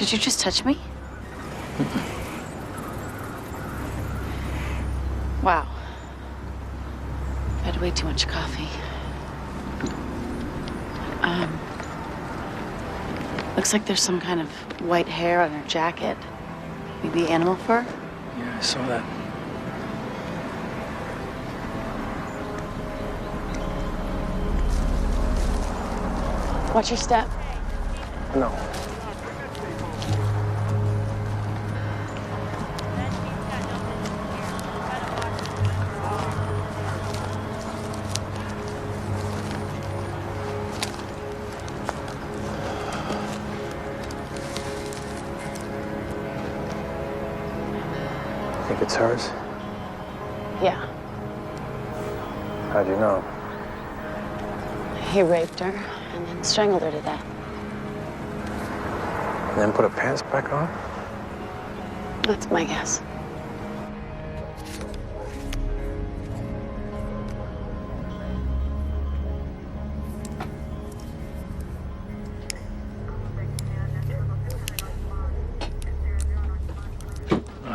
Did you just touch me? Wow. I had way too much coffee. Looks like there's some kind of white hair on her jacket. Maybe animal fur? Yeah, I saw that. Watch your step. No. Think it's hers? Yeah. How'd you know? He raped her and then strangled her to death. And then put her pants back on? That's my guess.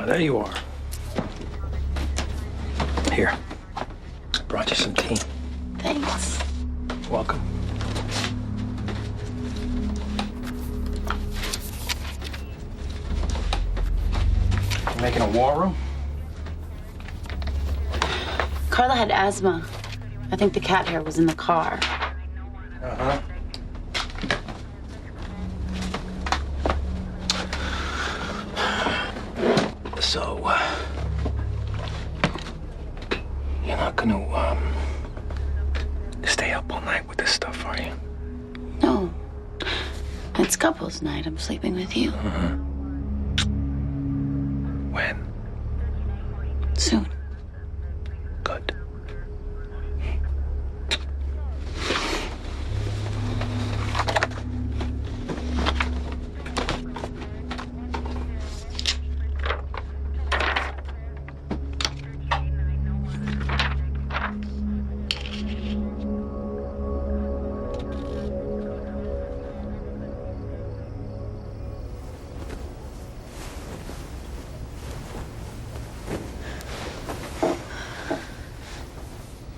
There you are. Here. I brought you some tea. Thanks. Welcome. You making a war room? Carla had asthma. I think the cat hair was in the car. Uh-huh. So, you're not gonna, stay up all night with this stuff, are you? No. It's couples night. I'm sleeping with you. Uh-huh. When? Soon. Good.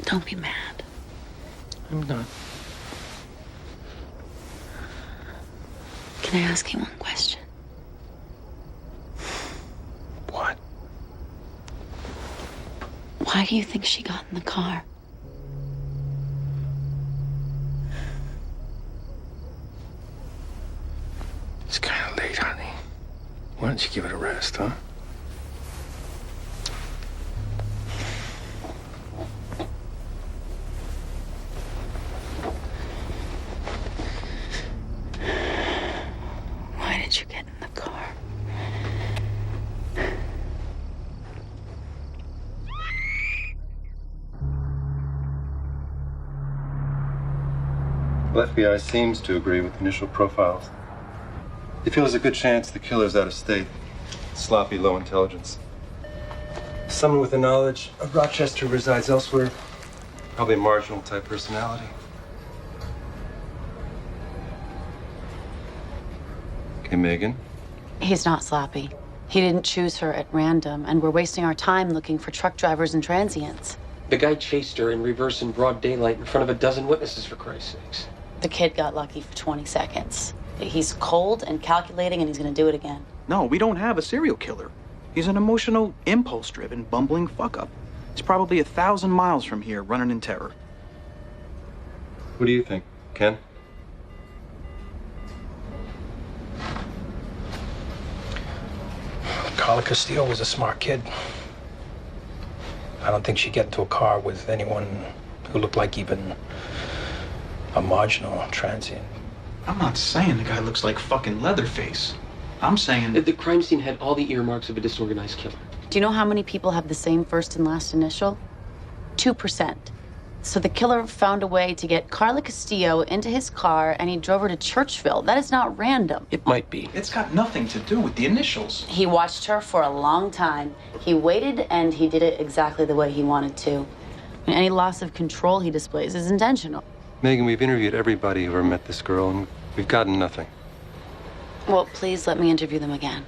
Don't be mad. I'm not. Can I ask you one question? What? Why do you think she got in the car? It's kind of late, honey. Why don't you give it a rest, huh? Why did you get in the car? The FBI seems to agree with initial profiles. They feel there's a good chance the killer's out of state. Sloppy, low intelligence. Someone with the knowledge of Rochester resides elsewhere. Probably a marginal type personality. Okay, Megan. He's not sloppy. He didn't choose her at random, and we're wasting our time looking for truck drivers and transients. The guy chased her in reverse in broad daylight in front of a dozen witnesses, for Christ's sakes. The kid got lucky for 20 seconds. He's cold and calculating, and he's gonna do it again. No, we don't have a serial killer. He's an emotional, impulse-driven, bumbling fuck-up. He's probably 1,000 miles from here, running in terror. What do you think, Ken? Carla Castillo was a smart kid. I don't think she'd get into a car with anyone who looked like even a marginal transient. I'm not saying the guy looks like fucking Leatherface. I'm saying... The crime scene had all the earmarks of a disorganized killer. Do you know how many people have the same first and last initial? 2%. So the killer found a way to get Carla Castillo into his car, and he drove her to Churchville. That is not random. It might be. It's got nothing to do with the initials. He watched her for a long time. He waited, and he did it exactly the way he wanted to. And any loss of control he displays is intentional. Megan, we've interviewed everybody who ever met this girl, and we've gotten nothing. Well, please let me interview them again.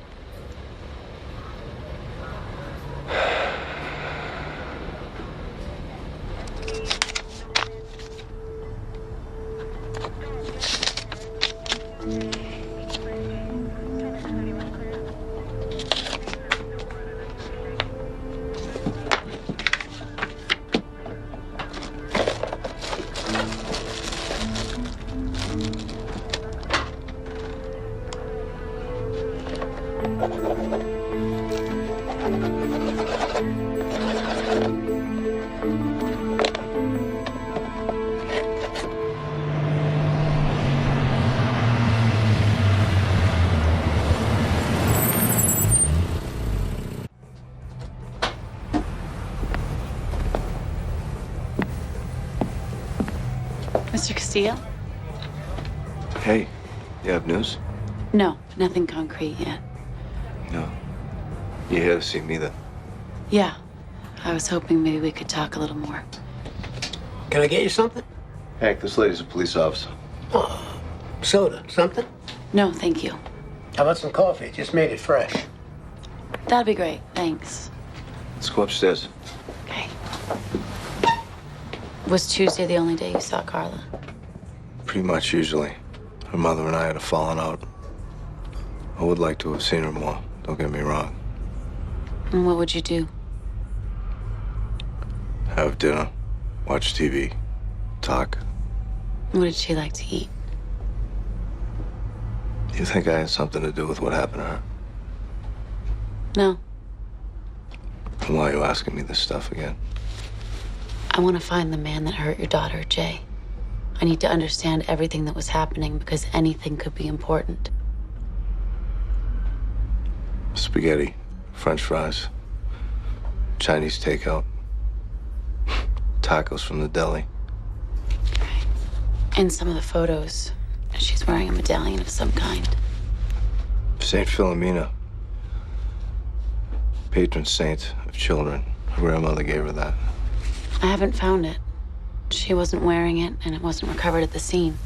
Mr. Castillo? Hey, you have news? No, nothing concrete yet. No. You here to see me then? Yeah, I was hoping maybe we could talk a little more. Can I get you something? Hank, this lady's a police officer. Oh, soda, something? No, thank you. How about some coffee? Just made it fresh. That'd be great, thanks. Let's go upstairs. Okay. Was Tuesday the only day you saw Carla? Pretty much usually. Her mother and I had a falling out. I would like to have seen her more, don't get me wrong. And what would you do? Have dinner, watch TV, talk. What did she like to eat? You think I had something to do with what happened to her? No. And why are you asking me this stuff again? I want to find the man that hurt your daughter, Jay. I need to understand everything that was happening because anything could be important. Spaghetti, French fries, Chinese takeout, tacos from the deli. In some of the photos, she's wearing a medallion of some kind. Saint Philomena, patron saint of children. Her grandmother gave her that. I haven't found it. She wasn't wearing it, and it wasn't recovered at the scene.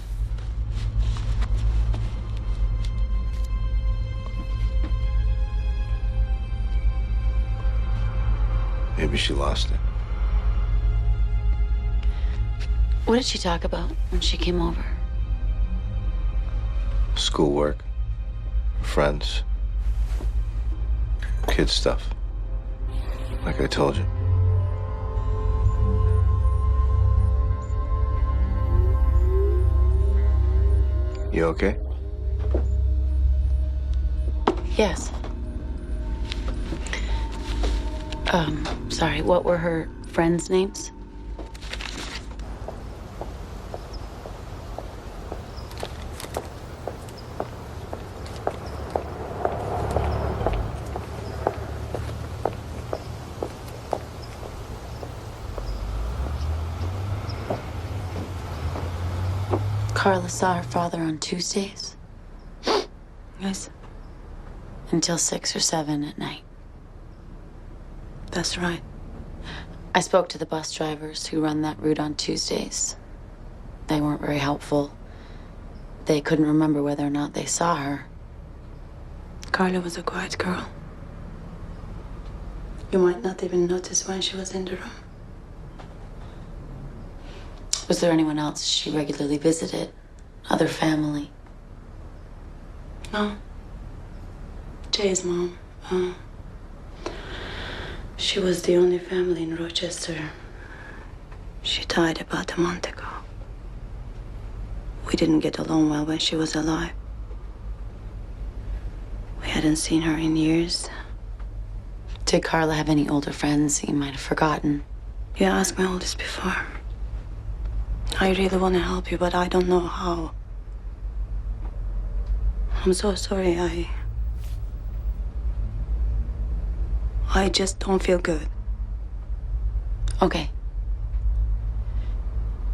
Maybe she lost it. What did she talk about when she came over? Schoolwork, friends, kid stuff. Like I told you. You okay? Yes. Sorry, what were her friends' names? Carla saw her father on Tuesdays? Yes. Until 6 or 7 at night. That's right. I spoke to the bus drivers who run that route on Tuesdays. They weren't very helpful. They couldn't remember whether or not they saw her. Carla was a quiet girl. You might not even notice when she was in the room. Was there anyone else she regularly visited? Other family? No. Jay's mom. She was the only family in Rochester. She died about a month ago. We didn't get along well when she was alive. We hadn't seen her in years. Did Carla have any older friends that you might have forgotten? You asked my oldest before. I really want to help you, but I don't know how. I'm so sorry. I just don't feel good. Okay.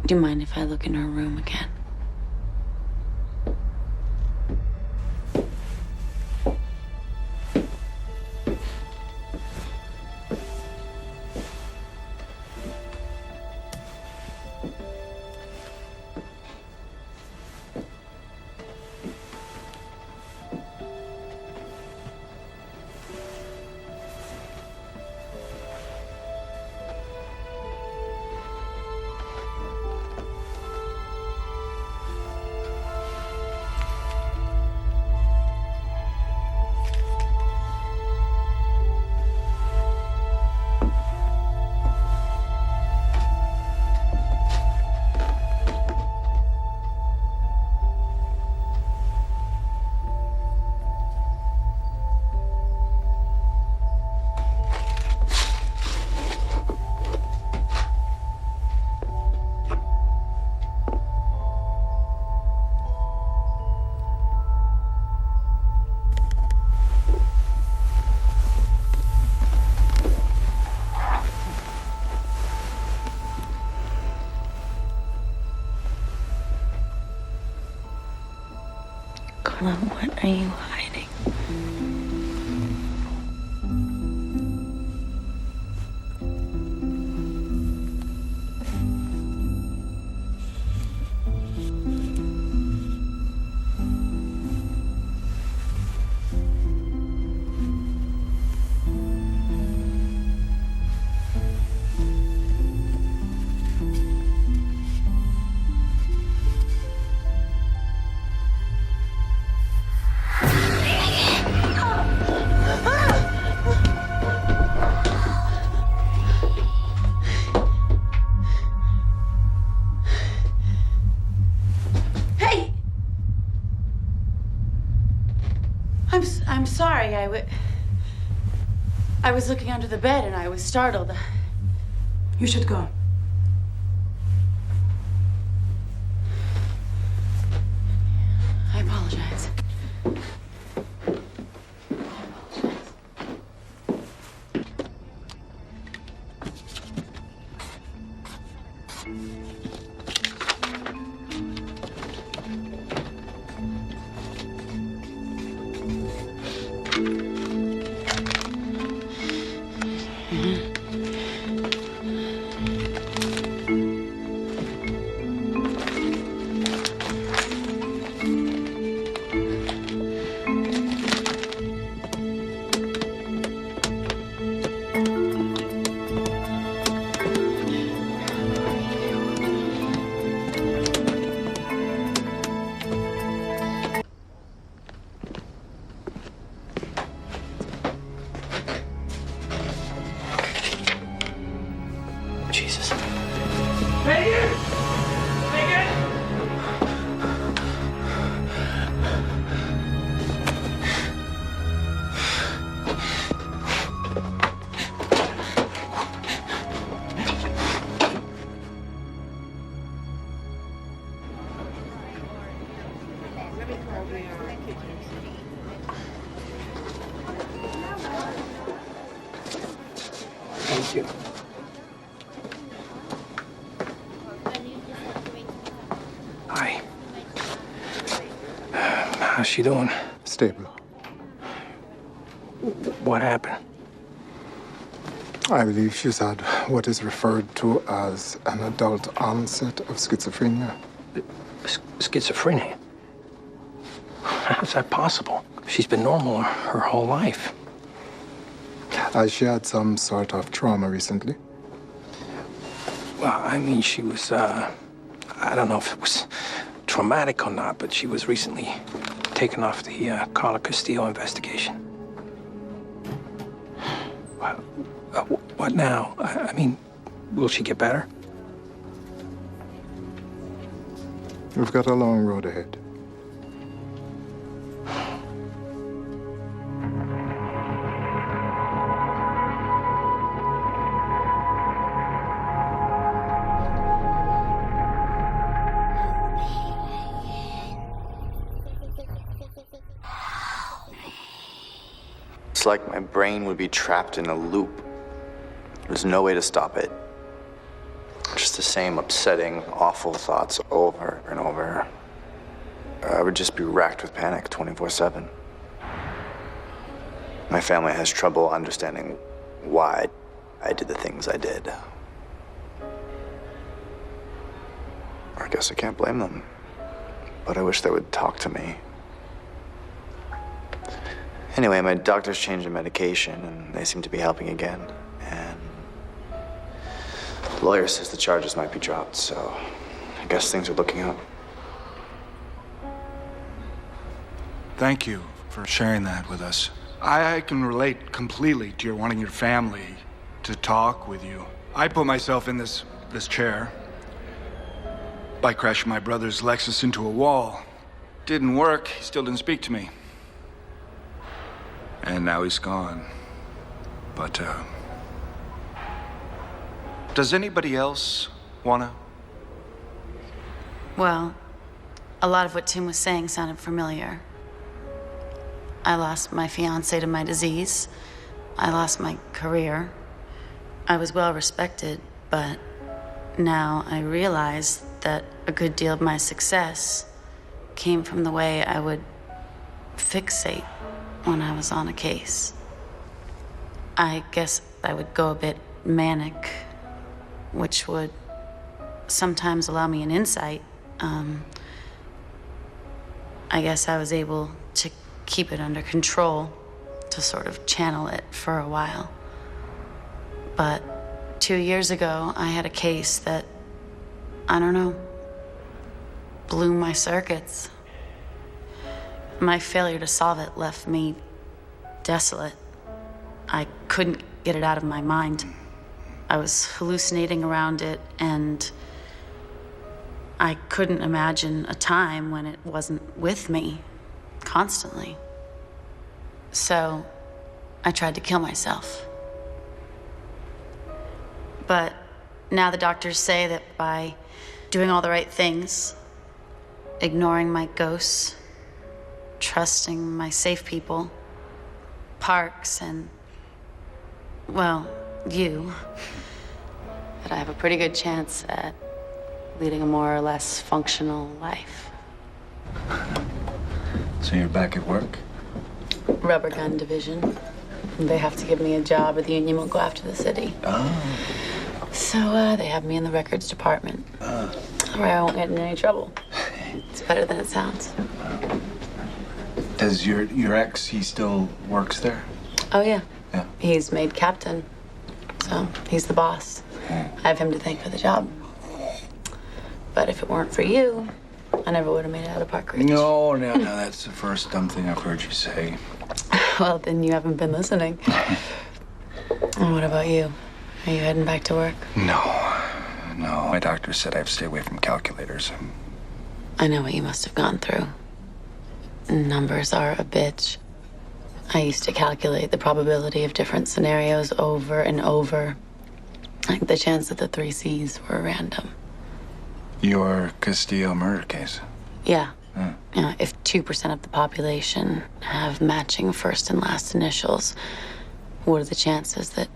Do you mind if I look in her room again? Well, what are you hiding? I'm sorry. I was looking under the bed and I was startled. You should go. I apologize. Jesus. Megan! Megan! Thank you. Hi. How's she doing? Stable. What happened? I believe she's had what is referred to as an adult onset of schizophrenia. Schizophrenia? How's that possible? She's been normal her whole life. Has she had some sort of trauma recently? Well, I mean, she was, I don't know if it was traumatic or not, but she was recently taken off the Carla Castillo investigation. What now? I mean, will she get better? We've got a long road ahead. It's like my brain would be trapped in a loop. There's no way to stop it. Just the same upsetting, awful thoughts over and over. I would just be racked with panic 24/7. My family has trouble understanding why I did the things I did. I guess I can't blame them, but I wish they would talk to me. Anyway, my doctor's changed the medication, and they seem to be helping again. And the lawyer says the charges might be dropped, so I guess things are looking up. Thank you for sharing that with us. I can relate completely to your wanting your family to talk with you. I put myself in this chair by crashing my brother's Lexus into a wall. Didn't work. He still didn't speak to me. And now he's gone. But, does anybody else wanna? Well, a lot of what Tim was saying sounded familiar. I lost my fiance to my disease. I lost my career. I was well respected, but now I realize that a good deal of my success came from the way I would fixate when I was on a case. I guess I would go a bit manic, which would sometimes allow me an insight. I guess I was able to keep it under control, to sort of channel it for a while. But 2 years ago, I had a case that, I don't know, blew my circuits. My failure to solve it left me desolate. I couldn't get it out of my mind. I was hallucinating around it, and I couldn't imagine a time when it wasn't with me constantly. So I tried to kill myself. But now the doctors say that by doing all the right things, ignoring my ghosts, trusting my safe people, parks, and, well, you, that I have a pretty good chance at leading a more or less functional life. So you're back at work? Rubber gun division. They have to give me a job, or the union will go after the city. Oh. So they have me in the records department, where I won't get in any trouble. It's better than it sounds. Does your ex, he still works there? Oh, yeah. Yeah. He's made captain, so he's the boss. I have him to thank for the job. But if it weren't for you, I never would have made it out of Park Ridge. No, that's the first dumb thing I've heard you say. Well, then you haven't been listening. And what about you? Are you heading back to work? No. My doctor said I have to stay away from calculators. I know what you must have gone through. Numbers are a bitch. I used to calculate the probability of different scenarios over and over. Like the chance that the 3 C's were random. Your Castillo murder case? Yeah. You know, if 2% of the population have matching first and last initials, what are the chances that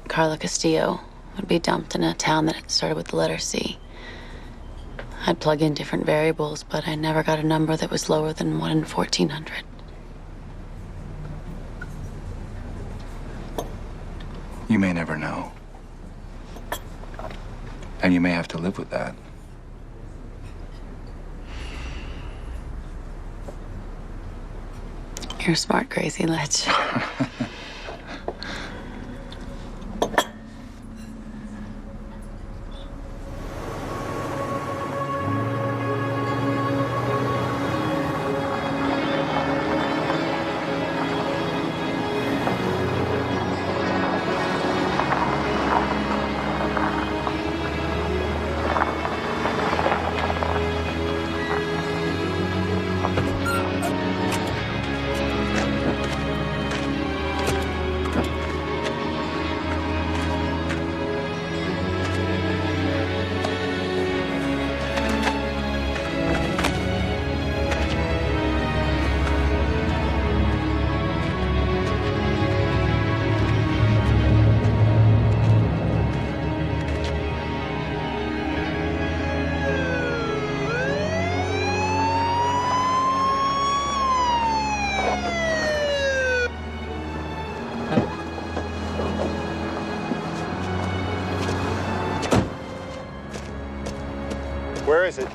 Carla Castillo would be dumped in a town that started with the letter C? I'd plug in different variables, but I never got a number that was lower than 1 in 1,400. You may never know. And you may have to live with that. You're a smart, crazy ledge. Where is it?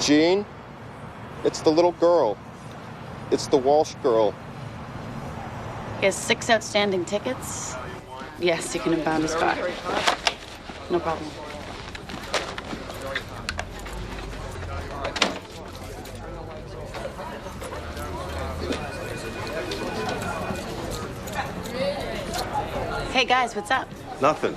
Jean, it's the little girl. It's the Walsh girl. He has 6 outstanding tickets. Yes, you can impound his car. No problem. Hey guys, what's up? Nothing.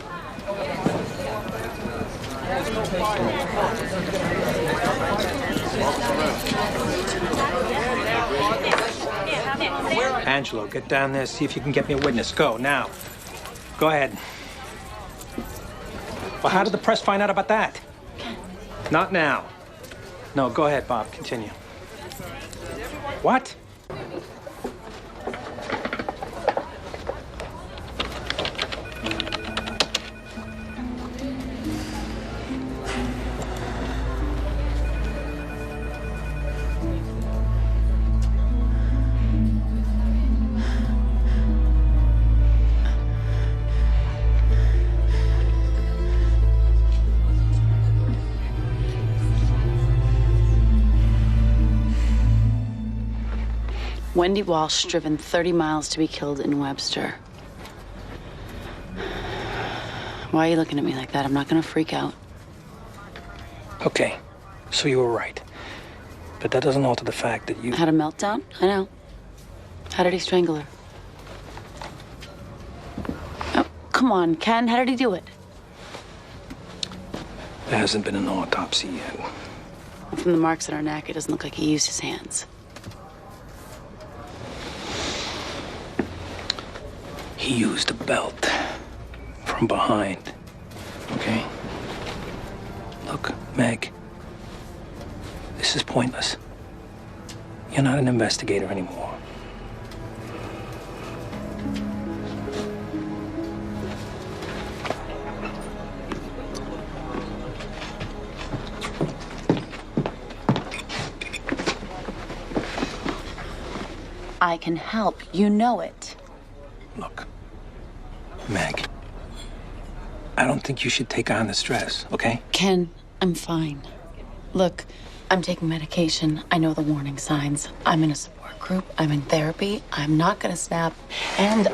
Angelo, get down there, see if you can get me a witness. Go, now. Go ahead. Well, how did the press find out about that? Not now. No, go ahead, Bob. Continue. What? Wendy Walsh driven 30 miles to be killed in Webster. Why are you looking at me like that? I'm not gonna freak out. Okay, so you were right. But that doesn't alter the fact that you... Had a meltdown? I know. How did he strangle her? Oh, come on, Ken. How did he do it? There hasn't been an autopsy yet. From the marks on her neck, it doesn't look like he used his hands. He used a belt from behind, okay? Look, Meg, this is pointless. You're not an investigator anymore. I can help. You know it. Look, Meg, I don't think you should take on the stress, okay? Ken, I'm fine. Look, I'm taking medication. I know the warning signs. I'm in a support group. I'm in therapy. I'm not gonna snap. And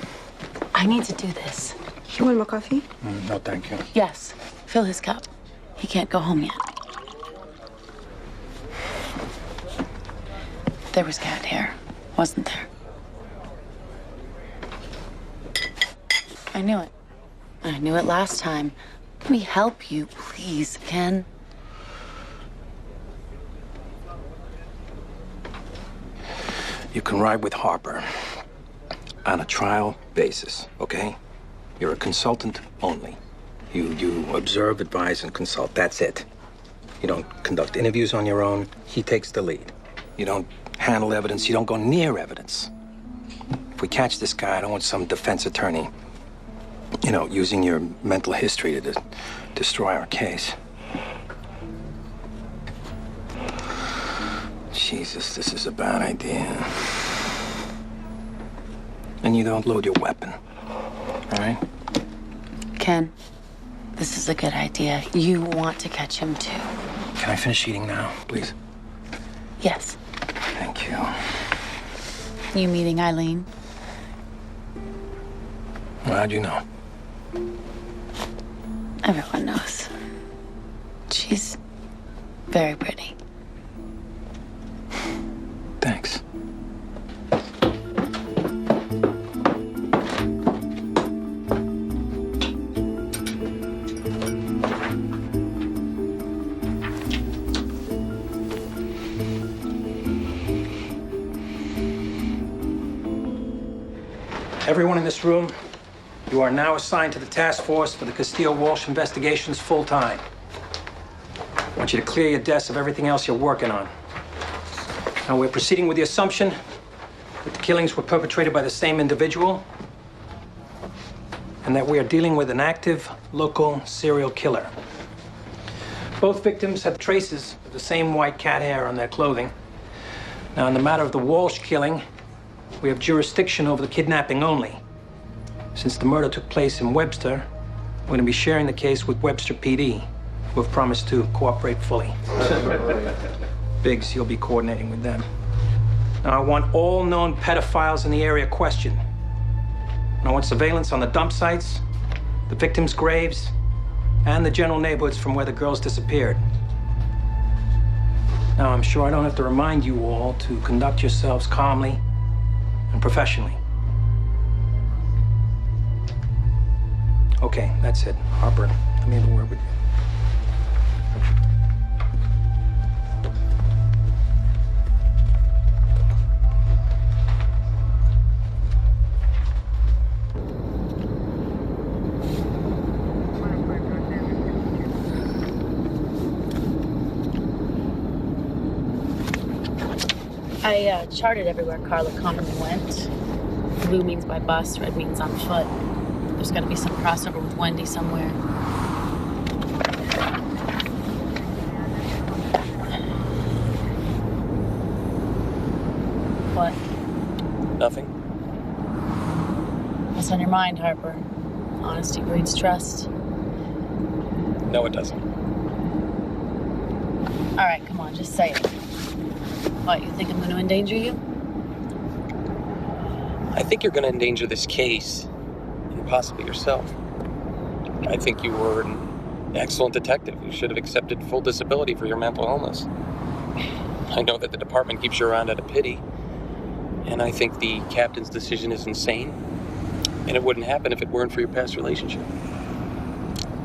I need to do this. You want more coffee? No, thank you. Yes, fill his cup. He can't go home yet. There was cat hair, wasn't there? I knew it. I knew it last time. Let me help you, please, Ken. You can ride with Harper on a trial basis, okay? You're a consultant only. You observe, advise, and consult. That's it. You don't conduct interviews on your own. He takes the lead. You don't handle evidence. You don't go near evidence. If we catch this guy, I don't want some defense attorney, you know, using your mental history to destroy our case. Jesus, this is a bad idea. And you don't load your weapon, all right? Ken, this is a good idea. You want to catch him too. Can I finish eating now, please? Yes. Thank you. You meeting Eileen? Well, how'd you know? Everyone knows. She's very pretty. Thanks. Everyone in this room, you are now assigned to the task force for the Castillo-Walsh investigations full-time. I want you to clear your desks of everything else you're working on. Now, we're proceeding with the assumption that the killings were perpetrated by the same individual and that we are dealing with an active local serial killer. Both victims had traces of the same white cat hair on their clothing. Now, in the matter of the Walsh killing, we have jurisdiction over the kidnapping only. Since the murder took place in Webster, we're going to be sharing the case with Webster PD, who have promised to cooperate fully. Biggs, you'll be coordinating with them. Now, I want all known pedophiles in the area questioned. And I want surveillance on the dump sites, the victims' graves, and the general neighborhoods from where the girls disappeared. Now, I'm sure I don't have to remind you all to conduct yourselves calmly and professionally. Okay, that's it. Harper, let me have a word with you. I charted everywhere Carla commonly went. Blue means by bus, red means on foot. There's got to be some crossover with Wendy somewhere. What? Nothing. What's on your mind, Harper? Honesty breeds trust. No, it doesn't. All right, come on, just say it. What, you think I'm going to endanger you? I think you're going to endanger this case, and possibly yourself. I think you were an excellent detective. You should have accepted full disability for your mental illness. I know that the department keeps you around out of pity, and I think the captain's decision is insane, and it wouldn't happen if it weren't for your past relationship.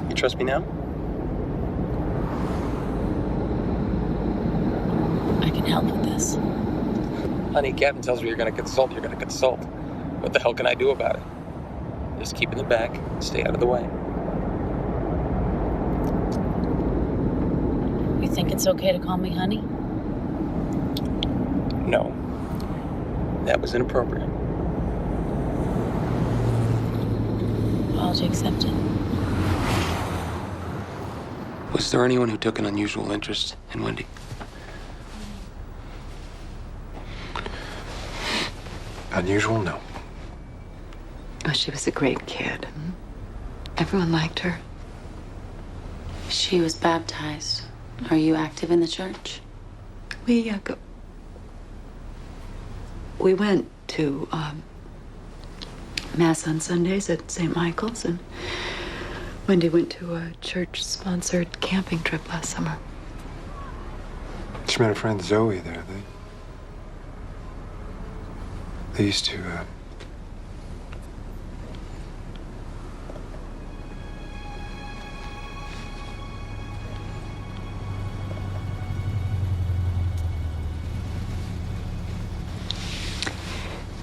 You trust me now? I can help with this. Honey, Captain tells me you're going to consult. You're going to consult. What the hell can I do about it? Just keep in the back, stay out of the way. You think it's okay to call me honey? No. That was inappropriate. Apology accepted. Was there anyone who took an unusual interest in Wendy? Unusual? No. Oh, she was a great kid. Everyone liked her. She was baptized. Are you active in the church? We went to Mass on Sundays at St. Michael's, and Wendy went to a church-sponsored camping trip last summer. She met a friend Zoe there. They used to,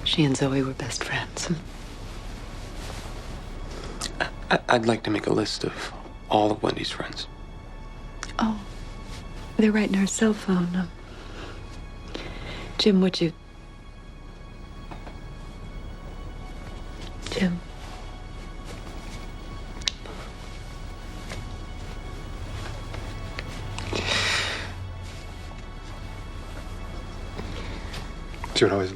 She and Zoe were best friends. I'd like to make a list of all of Wendy's friends. Oh, they're right in her cell phone. Jim, would you... Jim. she would always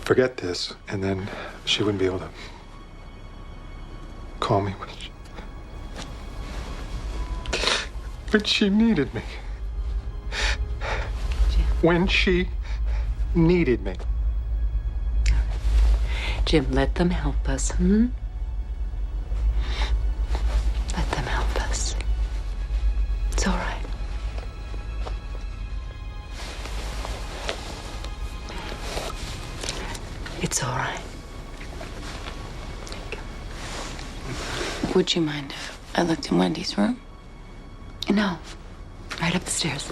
forget this, and then she wouldn't be able to call me when she needed me. Jim. When she needed me. Jim, let them help us, Let them help us. It's all right. It's all right. Would you mind if I looked in Wendy's room? No. Right up the stairs.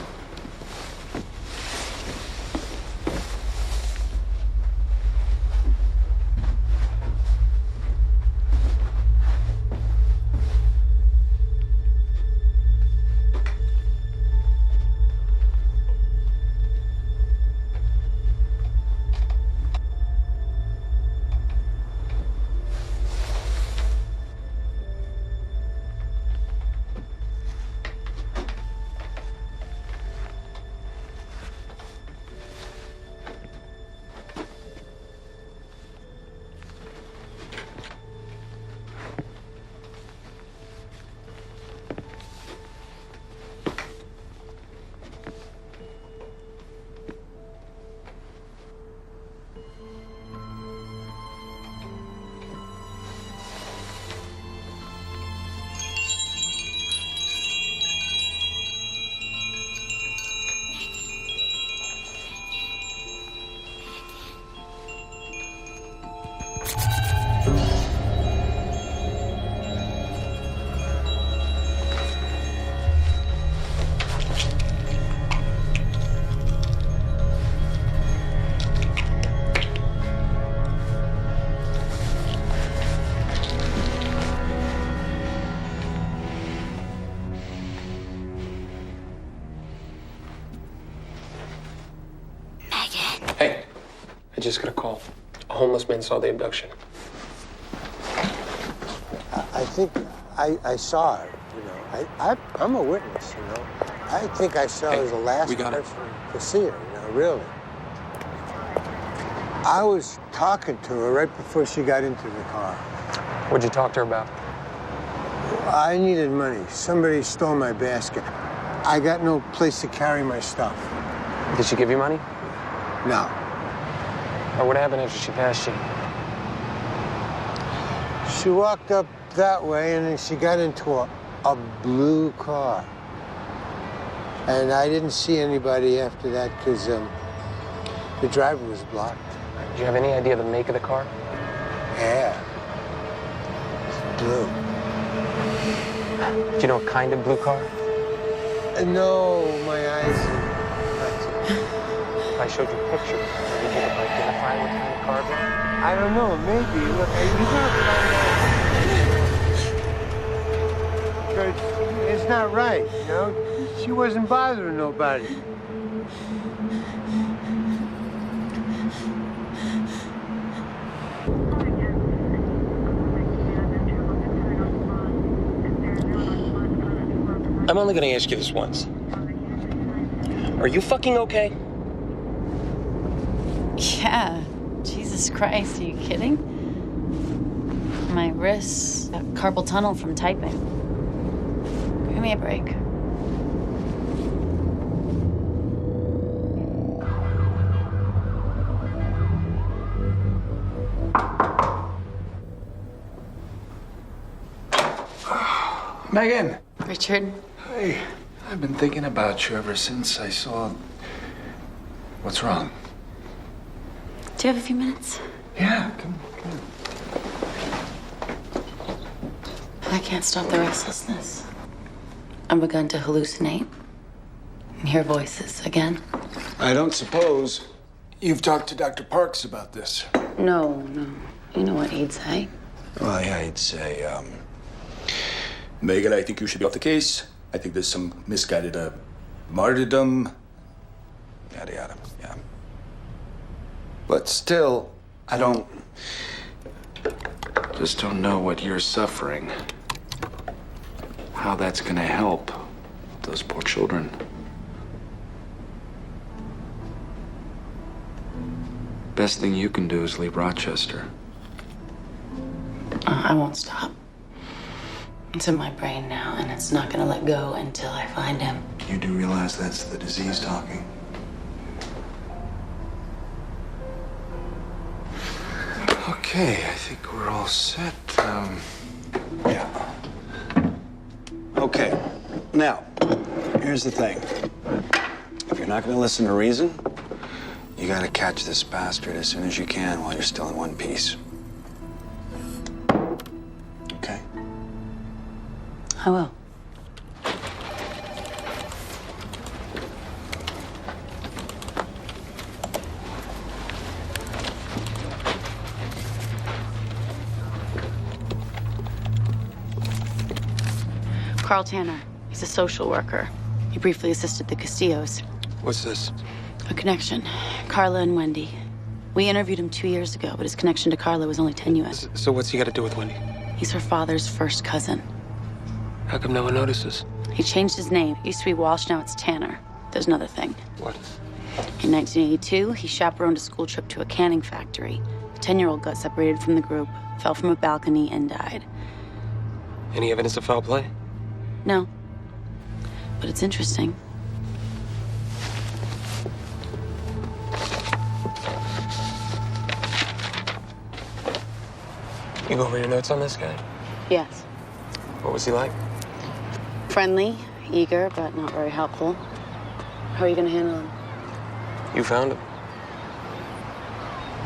Hey, I just got a call. A homeless man saw the abduction. I think I saw her, you know. I'm a witness, you know. I think I saw her as the last person to see her, you know, really. I was talking to her right before she got into the car. What'd you talk to her about? I needed money. Somebody stole my basket. I got no place to carry my stuff. Did she give you money? No. Or what happened after she passed you? She walked up that way, and then she got into a blue car. And I didn't see anybody after that because the driver was blocked. Do you have any idea the make of the car? Yeah. It's blue. Do you know what kind of blue car? No, my eyes. If I showed you pictures, would you be able to identify what kind of car it was? I don't know, maybe. Look, you gotta find out. But it's not right, you know? She wasn't bothering nobody. I'm only gonna ask you this once. Are you fucking okay? Yeah. Jesus Christ, are you kidding? My wrists got carpal tunnel from typing. Give me a break. Megan! Richard? Hey, I've been thinking about you ever since I saw... What's wrong? Do you have a few minutes? Yeah, come on. I can't stop the restlessness. I've begun to hallucinate and hear voices again. I don't suppose you've talked to Dr. Parks about this. No. You know what he'd say. Well, yeah, he'd say, Megan, I think you should be off the case. I think there's some misguided martyrdom. Yada, yada, yeah. But still, I just don't know what you're suffering. How that's gonna help those poor children. Best thing you can do is leave Rochester. I won't stop. It's in my brain now, and it's not gonna let go until I find him. You do realize that's the disease talking? Okay, I think we're all set. Yeah. Okay. Now, here's the thing. If you're not gonna listen to reason, you gotta catch this bastard as soon as you can while you're still in one piece. Okay? I will. Carl Tanner. He's a social worker. He briefly assisted the Castillos. What's this? A connection. Carla and Wendy. We interviewed him 2 years ago, but his connection to Carla was only tenuous. So what's he got to do with Wendy? He's her father's first cousin. How come no one notices? He changed his name. It used to be Walsh, now it's Tanner. There's another thing. What? In 1982, he chaperoned a school trip to a canning factory. The 10-year-old got separated from the group, fell from a balcony, and died. Any evidence of foul play? No. But it's interesting. You go over your notes on this guy? Yes. What was he like? Friendly, eager, but not very helpful. How are you gonna handle him? You found him.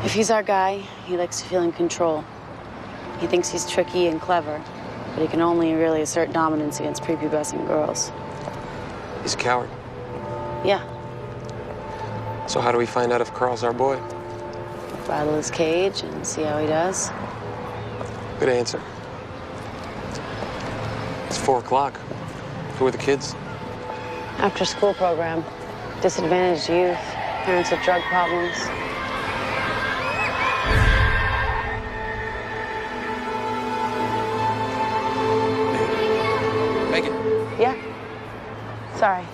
If he's our guy, he likes to feel in control. He thinks he's tricky and clever, but he can only really assert dominance against prepubescent girls. He's a coward. Yeah. So how do we find out if Carl's our boy? Rattle his cage and see how he does. Good answer. It's 4 o'clock. Who are the kids? After school program. Disadvantaged youth. Parents with drug problems. Megan. Yeah. Sorry.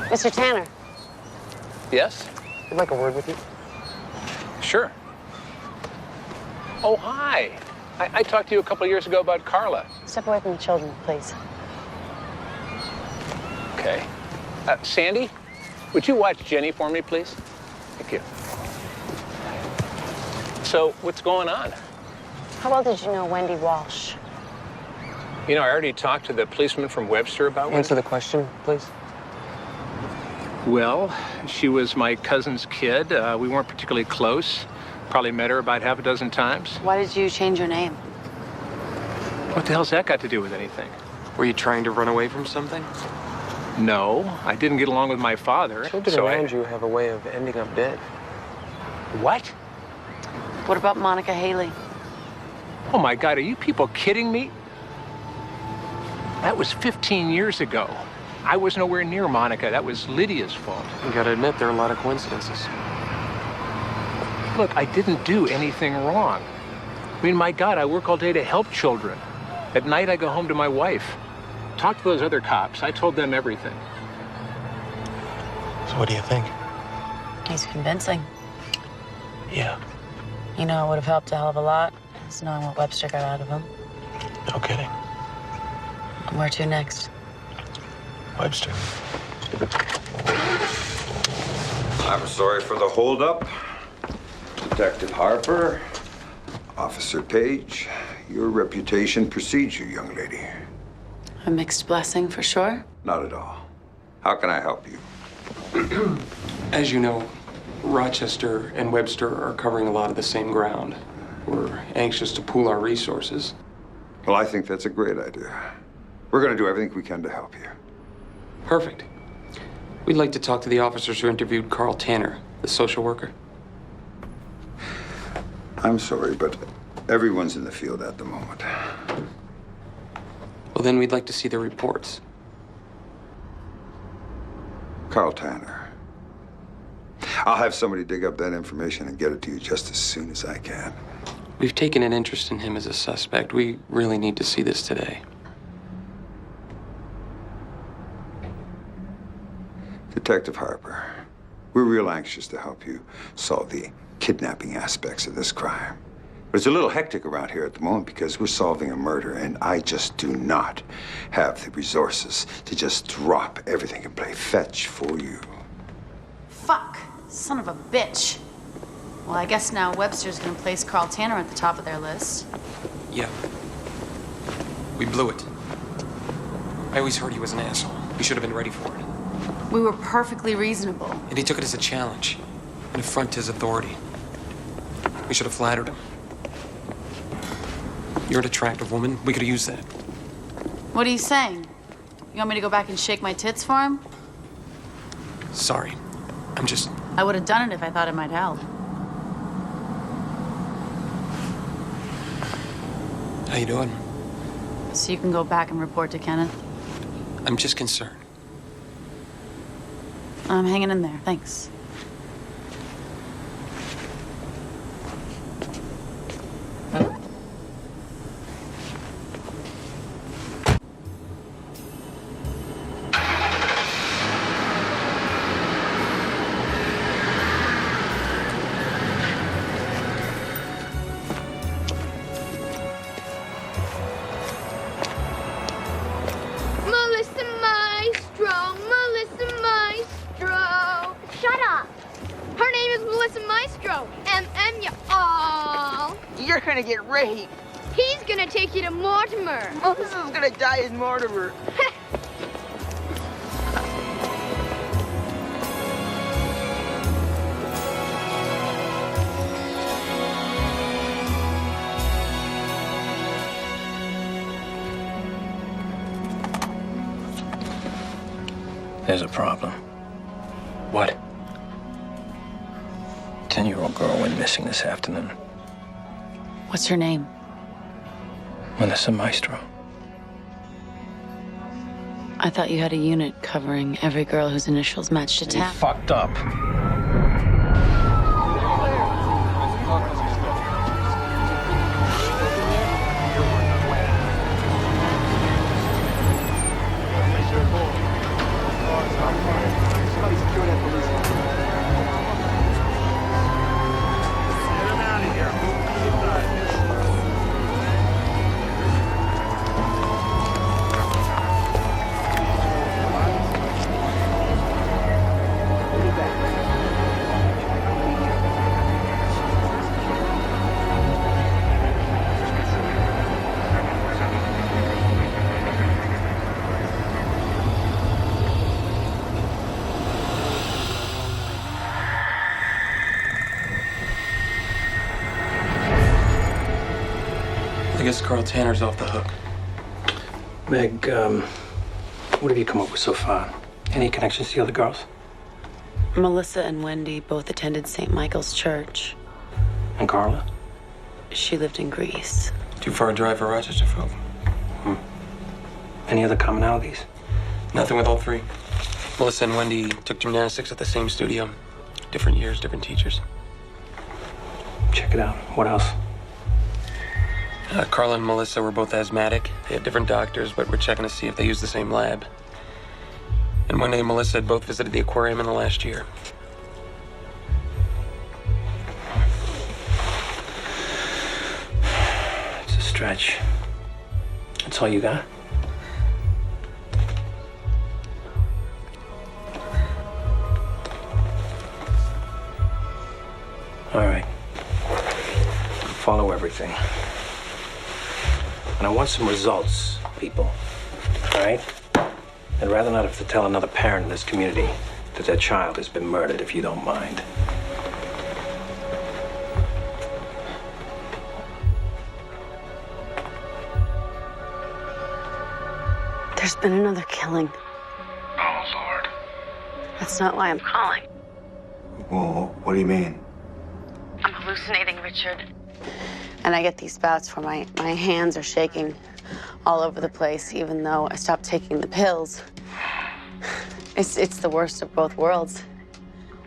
Mr. Tanner. Yes? I'd like a word with you. Sure. Oh, hi. I talked to you a couple years ago about Carla. Step away from the children, please. Okay. Sandy, would you watch Jenny for me, please? Thank you. So, what's going on? How well did you know Wendy Walsh? You know, I already talked to the policeman from Webster about Answer the question, please. Well, she was my cousin's kid. We weren't particularly close. Probably met her about half a dozen times. Why did you change your name? What the hell's that got to do with anything? Were you trying to run away from something? No, I didn't get along with my father. Children around you have a way of ending up dead. What? What about Monica Haley? Oh my God, are you people kidding me? That was 15 years ago. I was nowhere near Monica. That was Lydia's fault. You gotta admit, there are a lot of coincidences. Look, I didn't do anything wrong. I mean, my God, I work all day to help children. At night, I go home to my wife. Talk to those other cops. I told them everything. So what do you think? He's convincing. Yeah. You know, it would have helped a hell of a lot, is knowing what Webster got out of him. No kidding. Where to next? Webster. I'm sorry for the holdup. Detective Harper, Officer Page, your reputation precedes you, young lady. A mixed blessing, for sure. Not at all. How can I help you? As you know, Rochester and Webster are covering a lot of the same ground. We're anxious to pool our resources. Well, I think that's a great idea. We're going to do everything we can to help you. Perfect. We'd like to talk to the officers who interviewed Carl Tanner, the social worker. I'm sorry, but everyone's in the field at the moment. Well, then we'd like to see the reports. Carl Tanner. I'll have somebody dig up that information and get it to you just as soon as I can. We've taken an interest in him as a suspect. We really need to see this today. Detective Harper, we're real anxious to help you solve the kidnapping aspects of this crime. But it's a little hectic around here at the moment because we're solving a murder, and I just do not have the resources to just drop everything and play fetch for you. Fuck! Son of a bitch. Well, I guess now Webster's gonna place Carl Tanner at the top of their list. Yeah. We blew it. I always heard he was an asshole. We should have been ready for it. We were perfectly reasonable. And he took it as a challenge, an affront to his authority. We should have flattered him. You're an attractive woman. We could have used that. What are you saying? You want me to go back and shake my tits for him? Sorry. I'm just... I would have done it if I thought it might help. How you doing? So you can go back and report to Kenneth? I'm just concerned. I'm hanging in there, thanks. You're gonna get raped. He's gonna take you to Mortimer. Moses is gonna die in Mortimer. There's a problem. What? 10-year-old girl went missing this afternoon. What's her name? Melissa Maestro. I thought you had a unit covering every girl whose initials matched a You tap. fucked up. I guess Carl Tanner's off the hook. Meg, what have you come up with so far? Any connections to the other girls? Melissa and Wendy both attended St. Michael's Church. And Carla? She lived in Greece. Too far a drive for Rochester folk. Any other commonalities? Nothing with all three. Melissa and Wendy took gymnastics at the same studio. Different years, different teachers. Check it out. What else? Carla and Melissa were both asthmatic. They had different doctors, but we're checking to see if they use the same lab. And Wendy and Melissa had both visited the aquarium in the last year. It's a stretch. That's all you got? All right. Follow everything. And I want some results, people. All right? I'd rather not have to tell another parent in this community that their child has been murdered, if you don't mind. There's been another killing. Oh, Lord. That's not why I'm calling. Well, what do you mean? I'm hallucinating, Richard. And I get these bouts where my hands are shaking all over the place, even though I stopped taking the pills. It's the worst of both worlds.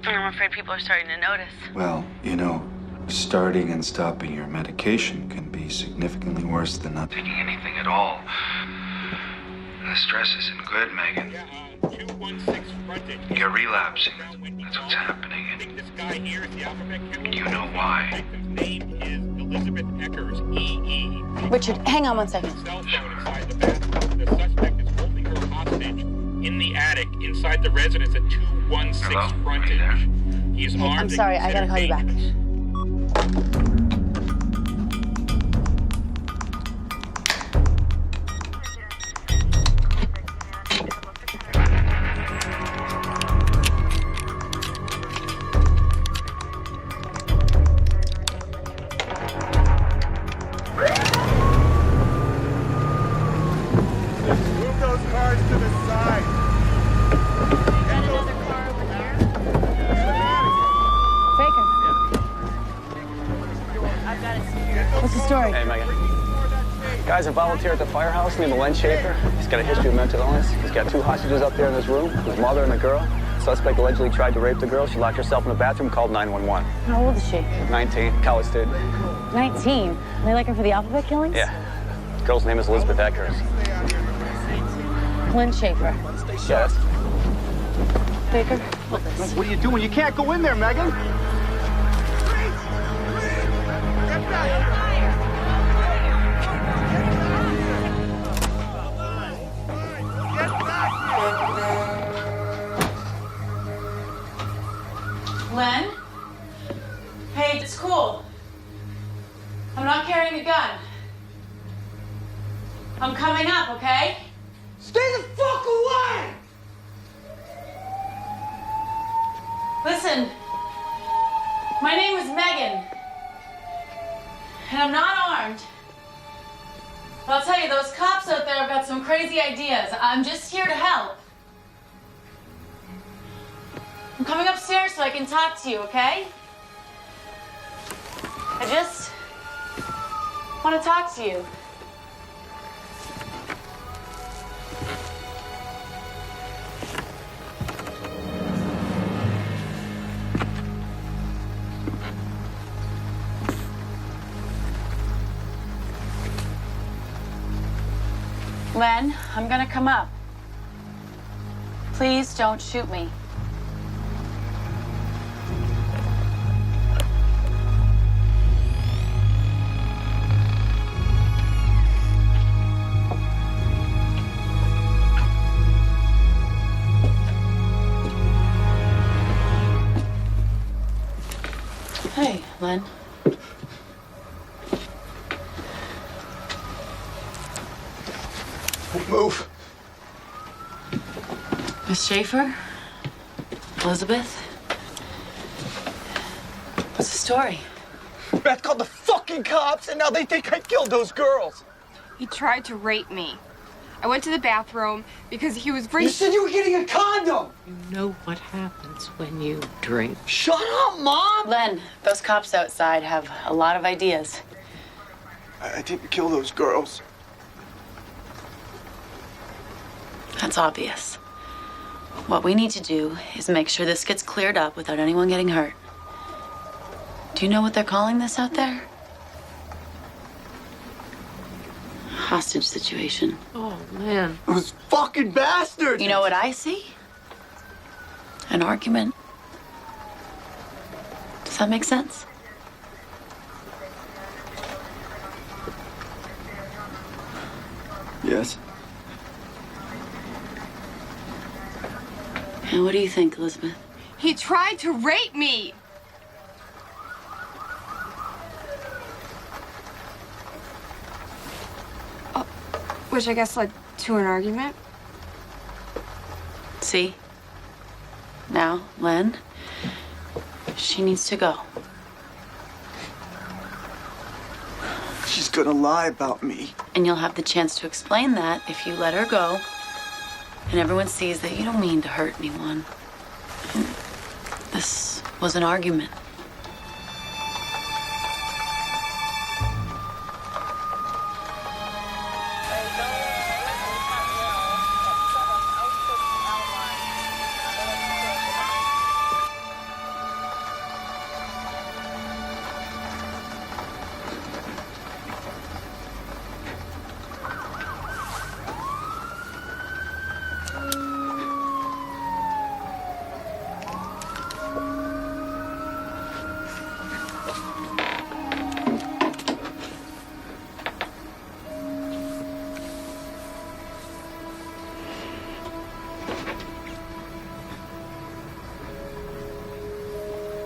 And I'm afraid people are starting to notice. Well, you know, starting and stopping your medication can be significantly worse than not taking anything at all. The stress isn't good, Megan. 216 Frontage. You're relapsing. That's what's happening. This guy here is the alphabet killer. You know why. Victim's name is Elizabeth Eckers, EE. Richard, hang on one second. Cell phone inside the bathroom. The suspect is holding her hostage in the attic inside the residence at 216 Hello? Frontage. He is armed. I'm sorry, I gotta call you back. Move those cars to the side. What's the story? Hey, Megan. Guy's a volunteer at the firehouse named Len Schaefer. He's got a history of mental illness. He's got 2 hostages up there in this room, his mother and a girl. Suspect allegedly tried to rape the girl. She locked herself in the bathroom, called 911. How old is she? 19, college student. 19. They like her for the alphabet killings? Yeah. Girl's name is Elizabeth Eckers. Lynn Schaefer. Yeah, that's... Baker, hold this. What are you doing? You can't go in there, Megan. Len? Hey, it's cool. I'm not carrying a gun. I'm coming up, okay? Stay the fuck away! Listen, my name is Megan, and I'm not armed. But I'll tell you, those cops out there have got some crazy ideas. I'm just here to help. I'm coming upstairs so I can talk to you, okay? I just want to talk to you. Len, I'm gonna come up. Please don't shoot me. Hey, Len. Move. Miss Schaefer? Elizabeth? What's the story? Beth called the fucking cops, and now they think I killed those girls. He tried to rape me. I went to the bathroom because he was You said you were getting a condom. You know what happens when you drink. Shut up, Mom! Len, those cops outside have a lot of ideas. I didn't kill those girls. That's obvious. What we need to do is make sure this gets cleared up without anyone getting hurt. Do you know what they're calling this out there? Hostage situation. Oh, man. Those fucking bastards! You know what I see? An argument. Does that make sense? Yes. And what do you think, Elizabeth? He tried to rape me. Which I guess led to an argument. See? Now, Len, she needs to go. She's gonna lie about me. And you'll have the chance to explain that if you let her go. And everyone sees that you don't mean to hurt anyone. And this was an argument.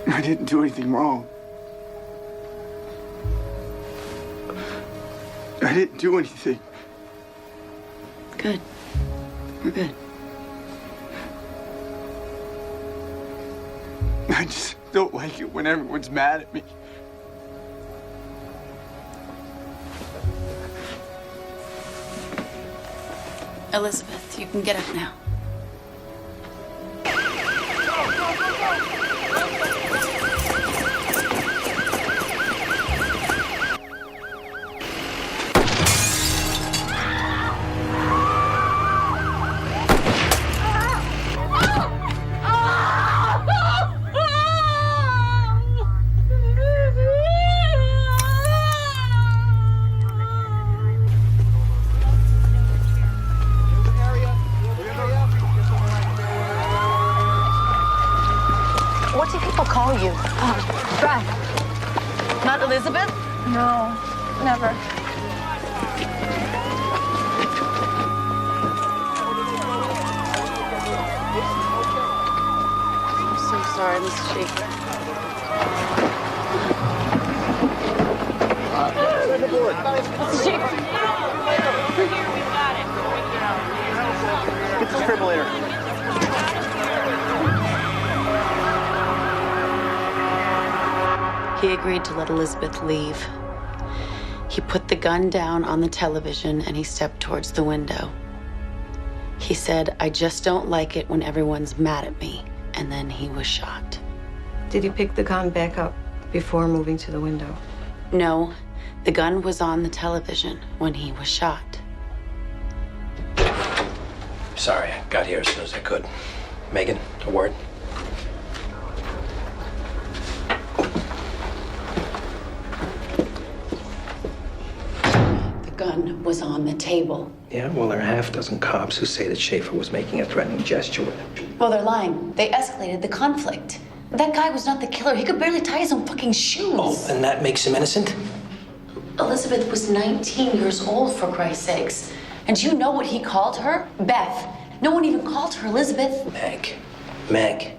I didn't do anything wrong. I didn't do anything. Good. We're good. I just don't like it when everyone's mad at me. Elizabeth, you can get up now. What do people call you? Beth. Not Elizabeth? No, never. I'm so sorry, Mrs. Schaefer. Mrs. Schaefer. Get the defibrillator. He agreed to let Elizabeth leave. He put the gun down on the television and he stepped towards the window. He said, "I just don't like it when everyone's mad at me." And then he was shot. Did you pick the gun back up before moving to the window? No, the gun was on the television when he was shot. Sorry, I got here as soon as I could. Megan, a word? The gun was on the table. Yeah, well, there are half dozen cops who say that Schaefer was making a threatening gesture with it. Well, they're lying. They escalated the conflict. That guy was not the killer. He could barely tie his own fucking shoes. Oh, and that makes him innocent? Elizabeth was 19 years old, for Christ's sakes. And do you know what he called her? Beth. No one even called her Elizabeth. Meg,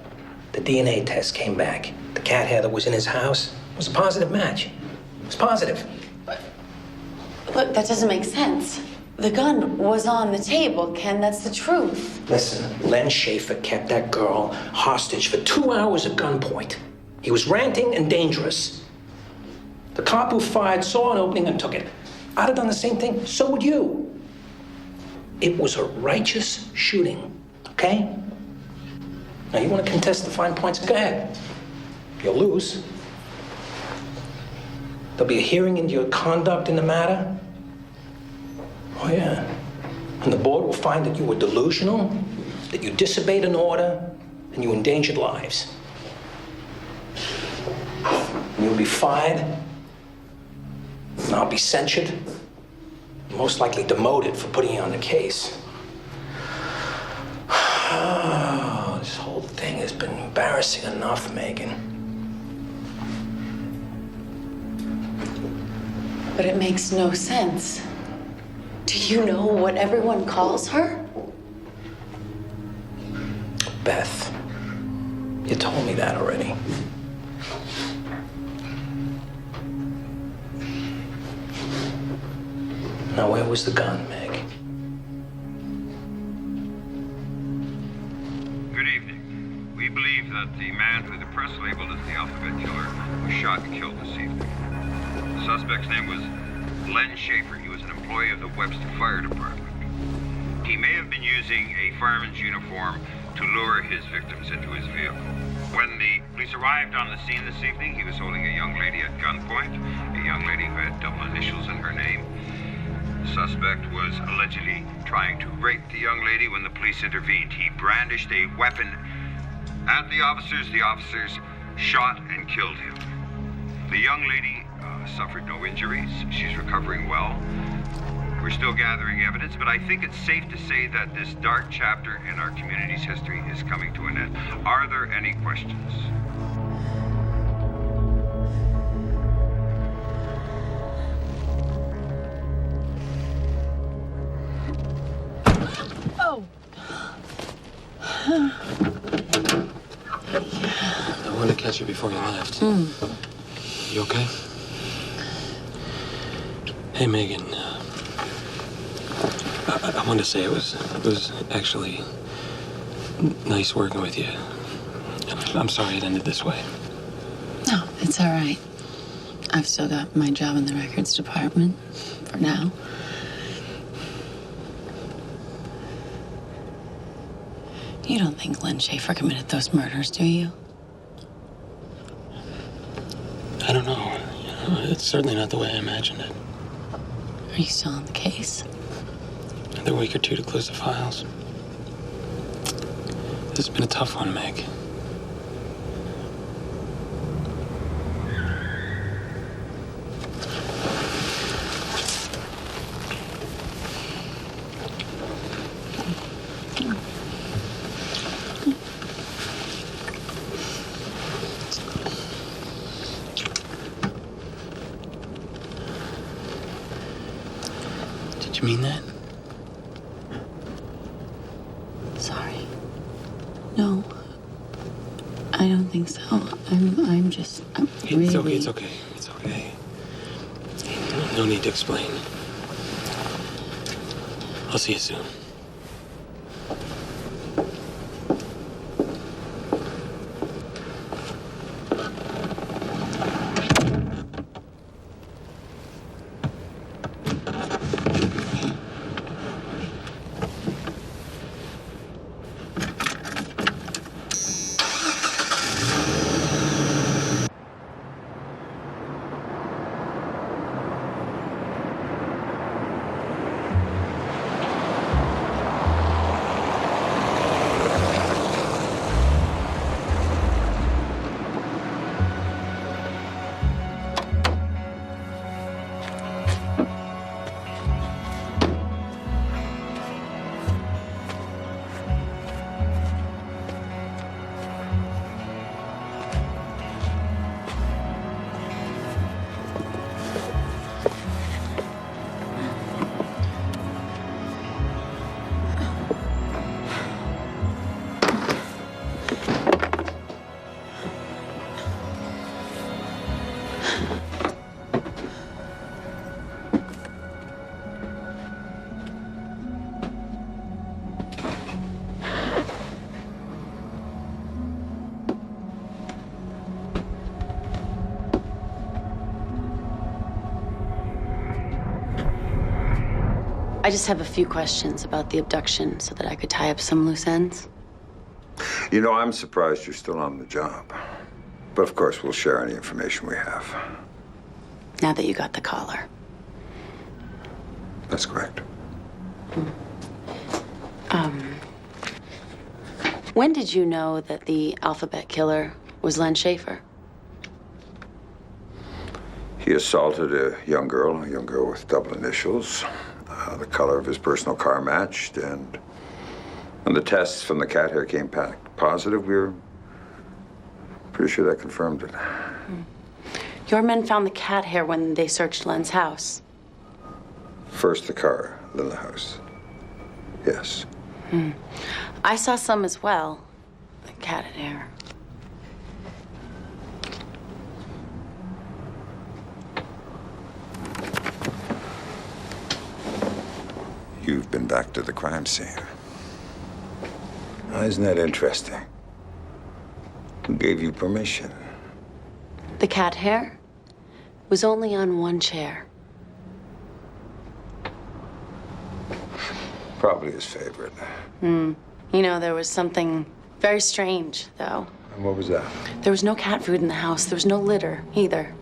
the DNA test came back. The cat hair that was in his house was a positive match. It was positive. Look, that doesn't make sense. The gun was on the table, Ken. That's the truth. Listen, Len Schaefer kept that girl hostage for 2 hours at gunpoint. He was ranting and dangerous. The cop who fired saw an opening and took it. I'd have done the same thing. So would you. It was a righteous shooting, okay? Now, you want to contest the fine points? Go ahead. You'll lose. There'll be a hearing into your conduct in the matter. Oh, yeah. And the board will find that you were delusional, that you disobeyed an order, and you endangered lives. And you'll be fired, and I'll be censured, most likely demoted for putting you on the case. Oh, this whole thing has been embarrassing enough, Megan. But it makes no sense. Do you know what everyone calls her? Beth, you told me that already. Now, where was the gun, Meg? Good evening. We believe that the man who the press labeled as the alphabet killer was shot and killed this evening. The suspect's name was Len Schaefer. He was an employee of the Webster Fire Department. He may have been using a fireman's uniform to lure his victims into his vehicle. When the police arrived on the scene this evening, he was holding a young lady at gunpoint, a young lady who had double initials in her name. The suspect was allegedly trying to rape the young lady when the police intervened. He brandished a weapon at the officers. The officers shot and killed him. The young lady suffered no injuries. She's recovering well. We're still gathering evidence, but I think it's safe to say that this dark chapter in our community's history is coming to an end. Are there any questions? Oh. I wanted to catch you before you left. You okay? Hey, Megan. I wanted to say it was actually nice working with you. I'm sorry it ended this way. No, it's all right. I've still got my job in the records department for now. You don't think Len Schaefer committed those murders, do you? I don't know. It's certainly not the way I imagined it. Are you still on the case? Another week or two to close the files. This has been a tough one, Meg. Did you mean that? Sorry. No. I don't think so. I'm just really... It's okay. It's okay. No need to explain. I'll see you soon. I just have a few questions about the abduction so that I could tie up some loose ends. You know, I'm surprised you're still on the job. But of course, we'll share any information we have. Now that you got the collar. That's correct. When did you know that the alphabet killer was Len Schaefer? He assaulted a young girl with double initials. The color of his personal car matched, and when the tests from the cat hair came back positive, we were pretty sure that confirmed it. Your men found the cat hair when they searched Len's house. First the car, then the house. Yes. I saw some as well. The cat hair. You've been back to the crime scene. Now, isn't that interesting? Who gave you permission? The cat hair was only on one chair. Probably his favorite. You know, there was something very strange, though. And what was that? There was no cat food in the house. There was no litter, either.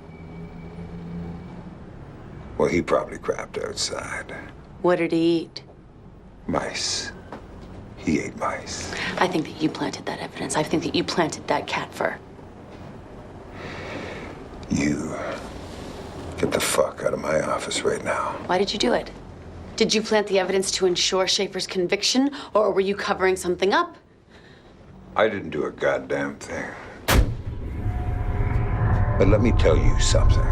Well, he probably crapped outside. What did he eat? Mice. He ate mice. I think that you planted that evidence. I think that you planted that cat fur. You get the fuck out of my office right now. Why did you do it? Did you plant the evidence to ensure Schaefer's conviction, or were you covering something up? I didn't do a goddamn thing. But let me tell you something.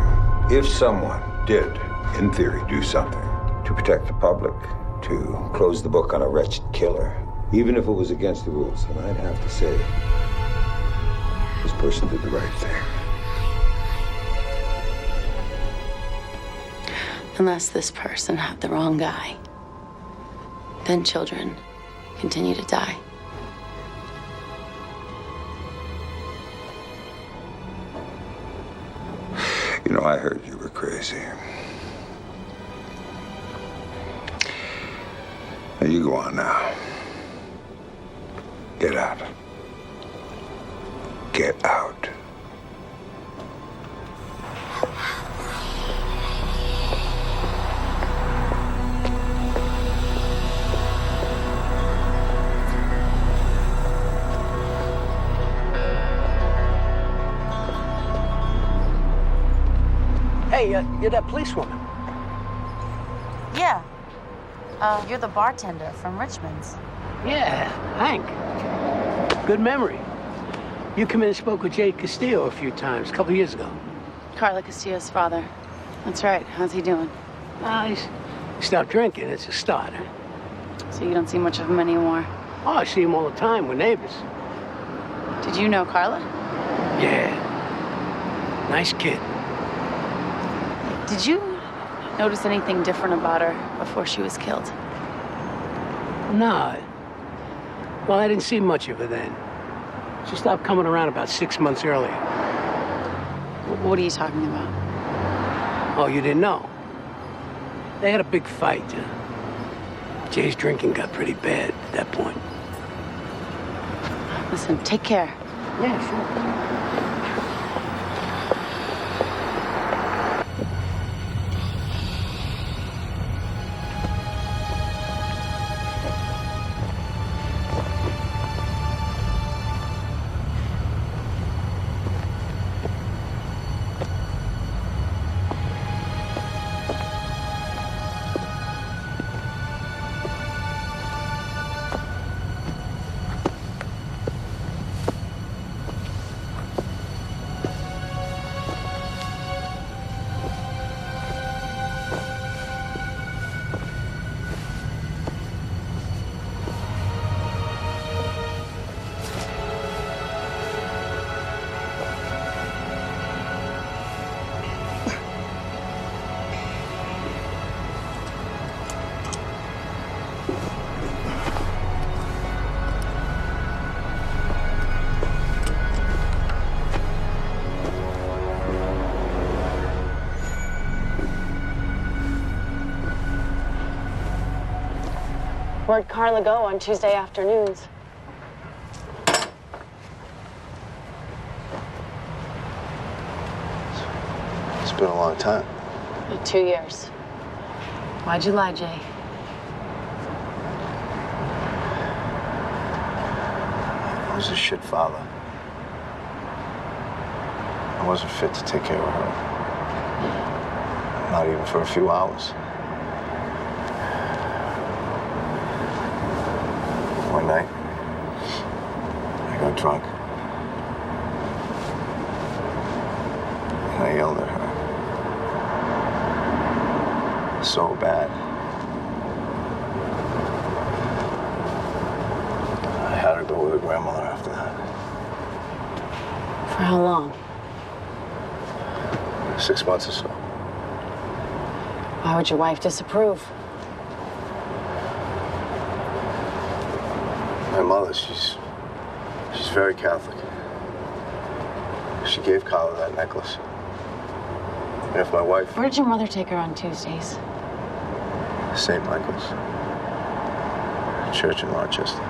If someone did, in theory, do something to protect the public, to close the book on a wretched killer, even if it was against the rules, then I'd have to say this person did the right thing. Unless this person had the wrong guy. Then children continue to die. You know, I heard you were crazy. Now you go on now. Get out. Get out. Hey, you're that policewoman. Yeah. You're the bartender from Richmond's. Yeah, Hank. Good memory. You come in and spoke with Jay Castillo a few times, a couple years ago. Carla Castillo's father. That's right. How's he doing? He's stopped drinking. It's a start. So you don't see much of him anymore? Oh, I see him all the time. We're neighbors. Did you know Carla? Yeah. Nice kid. Did you notice anything different about her before she was killed? No. Well, I didn't see much of her then. She stopped coming around about 6 months earlier. What are you talking about? Oh, you didn't know? They had a big fight. Jay's drinking got pretty bad at that point. Listen, take care. Yeah, sure. Where'd Carla go on Tuesday afternoons? It's been a long time. 2 years. Why'd you lie, Jay? I was a shit father. I wasn't fit to take care of her. Not even for a few hours. One night, I got drunk. And I yelled at her. So bad. I had to go with her grandmother after that. For how long? 6 months or so. Why would your wife disapprove? My mother, she's very Catholic. She gave Carla that necklace. And if my wife... Where did your mother take her on Tuesdays? St. Michael's. Church in Rochester.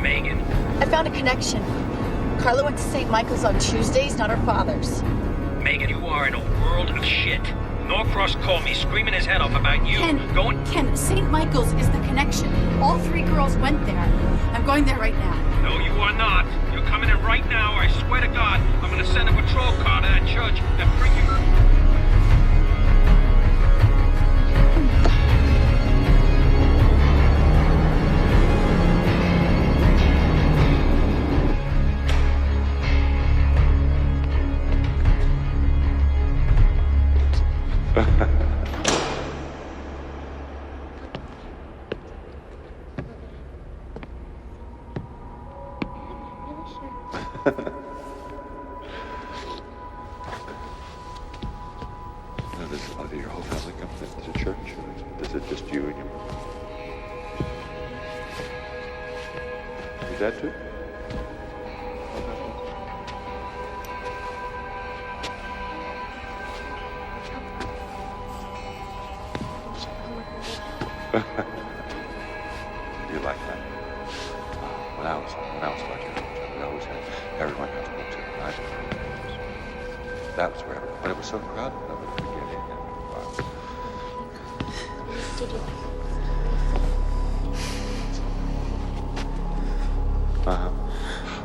Megan. I found a connection. Carla went to St. Michael's on Tuesdays, not her father's. Megan, you are in a world of shit. Norcross called me screaming his head off about you. Ken, St. Michael's is the connection. All 3 girls went there. I'm going there right now. No, you are not. You're coming in right now. I swear to God, I'm going to send a patrol car to that church and bring you... Now, does your whole family come to church, or is it just you and your mom? Your dad too? You like that? When I was like you, we always had everyone has books at night. That was where everyone, but it was so crowded. I would forget it.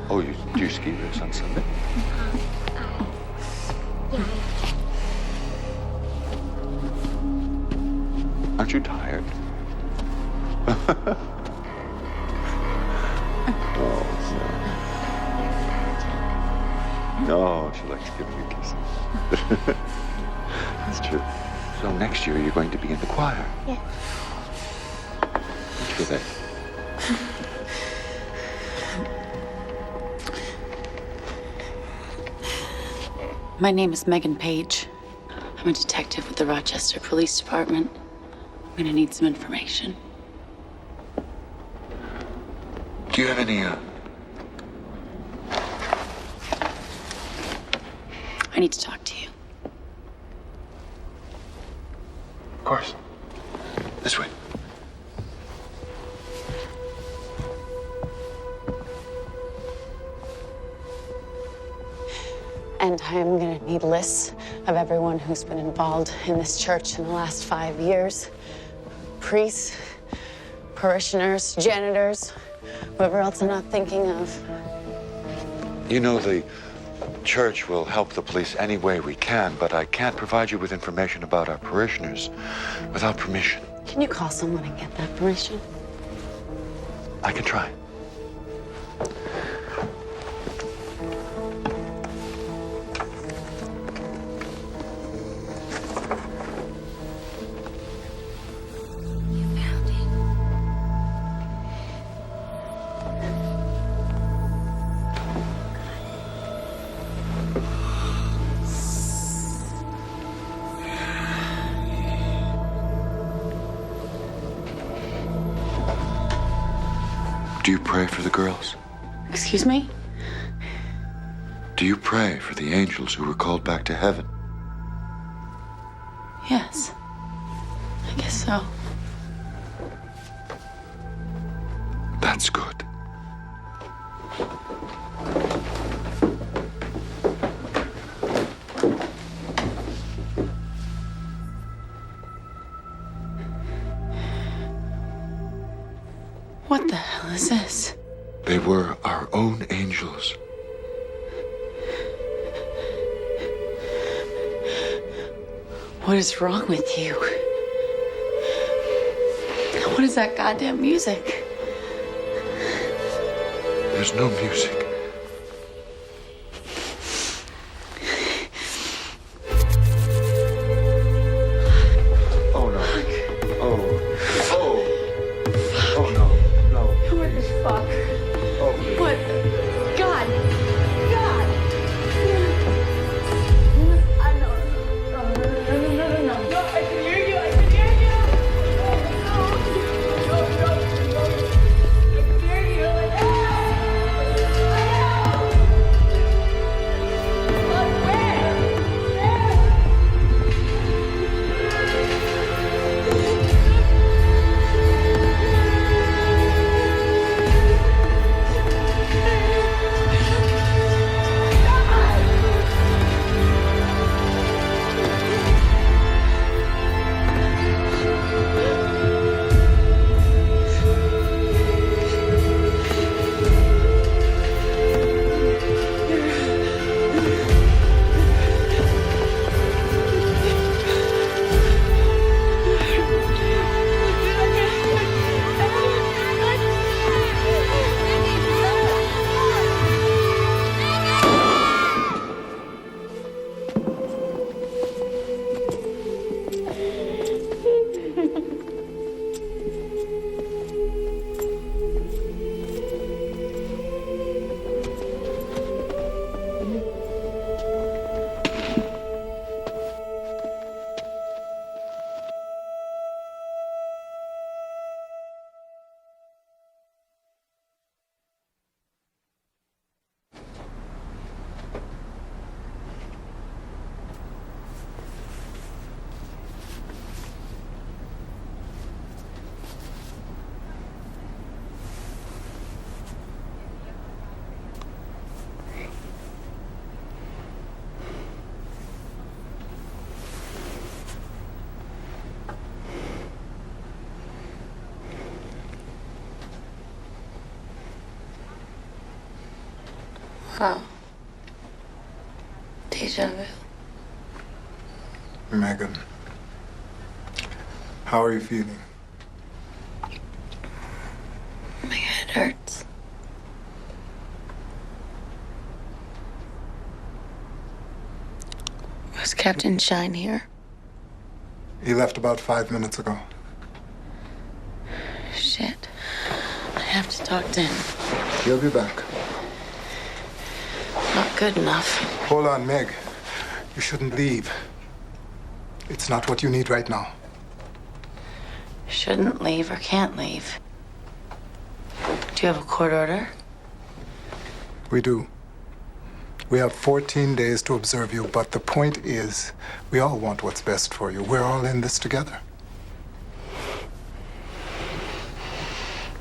Oh, do you ski race on Sunday? Aren't you tired? No, she likes giving you kisses. That's true. So next year you're going to be in the choir. Yeah. Which were they? My name is Megan Page. I'm a detective with the Rochester Police Department. I'm gonna need some information. Do you have any, I need to talk to you. Of course. This way. And I'm gonna need lists of everyone who's been involved in this church in the last 5 years. Priests, parishioners, janitors, whoever else I'm not thinking of. You know, the church will help the police any way we can, but I can't provide you with information about our parishioners without permission. Can you call someone and get that permission? I can try. Do you pray for the girls? Excuse me? Do you pray for the angels who were called back to heaven? Yes. I guess so. That's good. What the hell is this? They were our own angels. What is wrong with you? What is that goddamn music? There's no music. Oh no. Oh no. What the fuck? What the... God! God! No, I can hear you, I can hear you! No, I can hear you, Wow. Deja vu. Megan, how are you feeling? My head hurts. Was Captain Shine here? He left about 5 minutes ago. Shit. I have to talk to him. He'll be back. Not good enough. Hold on, Meg. You shouldn't leave. It's not what you need right now. Shouldn't leave or can't leave. Do you have a court order? We do. We have 14 days to observe you, but the point is, we all want what's best for you. We're all in this together.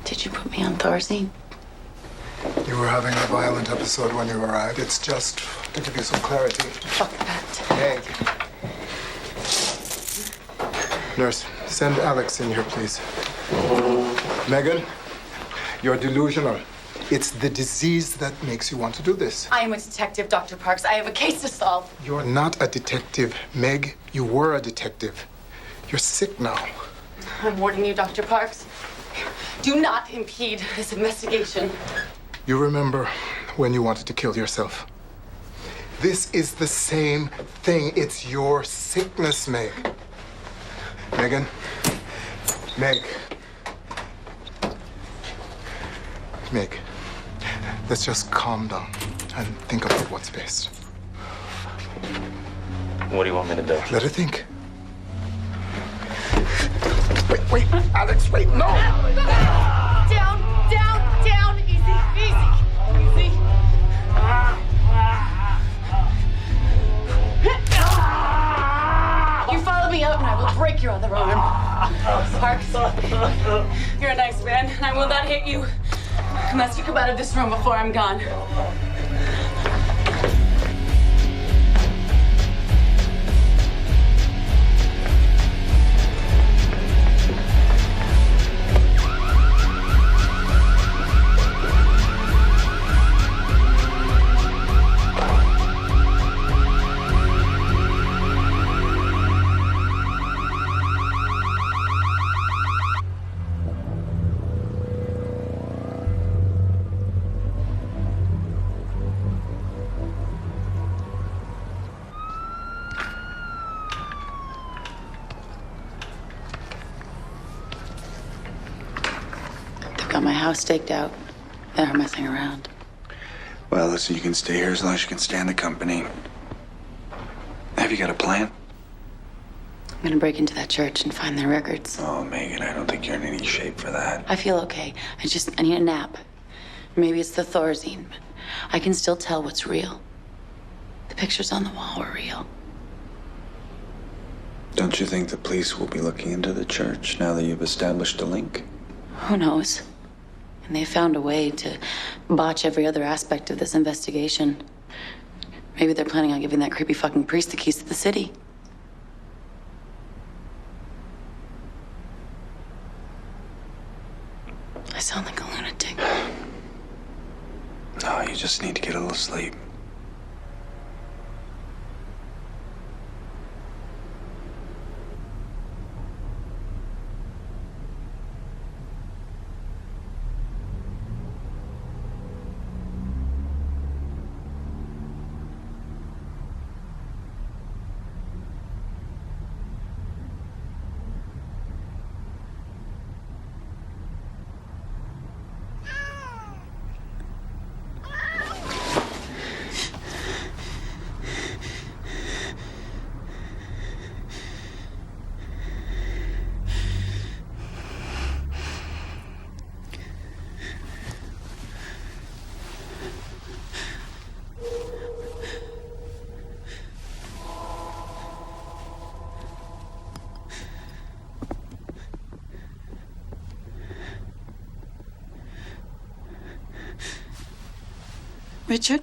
Did you put me on Thorazine? You were having a violent episode when you arrived. It's just to give you some clarity. Fuck that. Meg. Nurse, send Alex in here, please. Megan, you're delusional. It's the disease that makes you want to do this. I am a detective, Dr. Parks. I have a case to solve. You're not a detective, Meg. You were a detective. You're sick now. I'm warning you, Dr. Parks. Do not impede this investigation. You remember when you wanted to kill yourself? This is the same thing. It's your sickness, Meg. Megan. Meg. Meg. Let's just calm down and think about what's best. What do you want me to do? Let her think. Wait, Alex, wait, no! Down, down, down. Easy, easy, easy. You follow me out and I will break your other arm. Parks, you're a nice man, and I will not hit you unless you come out of this room before I'm gone. Got my house staked out. They're messing around. Well, listen, you can stay here as long as you can stand the company. Have you got a plan? I'm gonna break into that church and find their records. Oh, Megan, I don't think you're in any shape for that. I feel okay. I need a nap. Maybe it's the Thorazine, but I can still tell what's real. The pictures on the wall were real. Don't you think the police will be looking into the church now that you've established a link? Who knows? And they found a way to botch every other aspect of this investigation. Maybe they're planning on giving that creepy fucking priest the keys to the city. I sound like a lunatic. No, you just need to get a little sleep. Richard?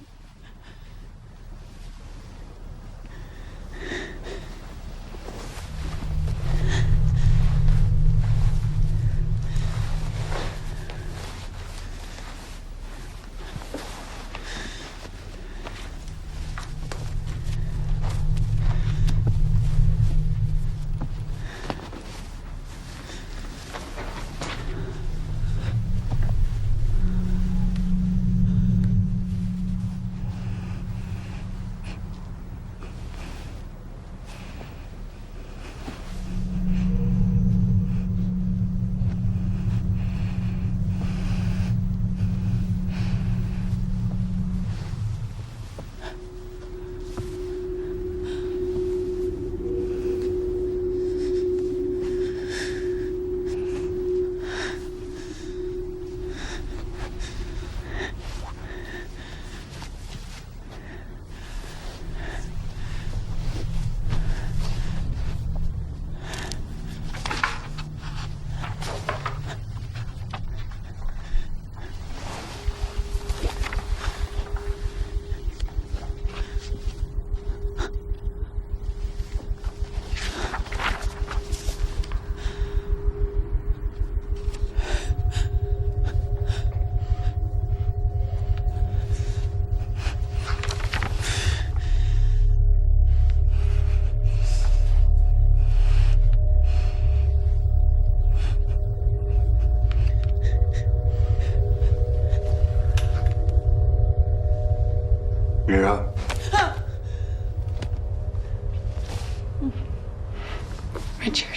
You're up. Richard.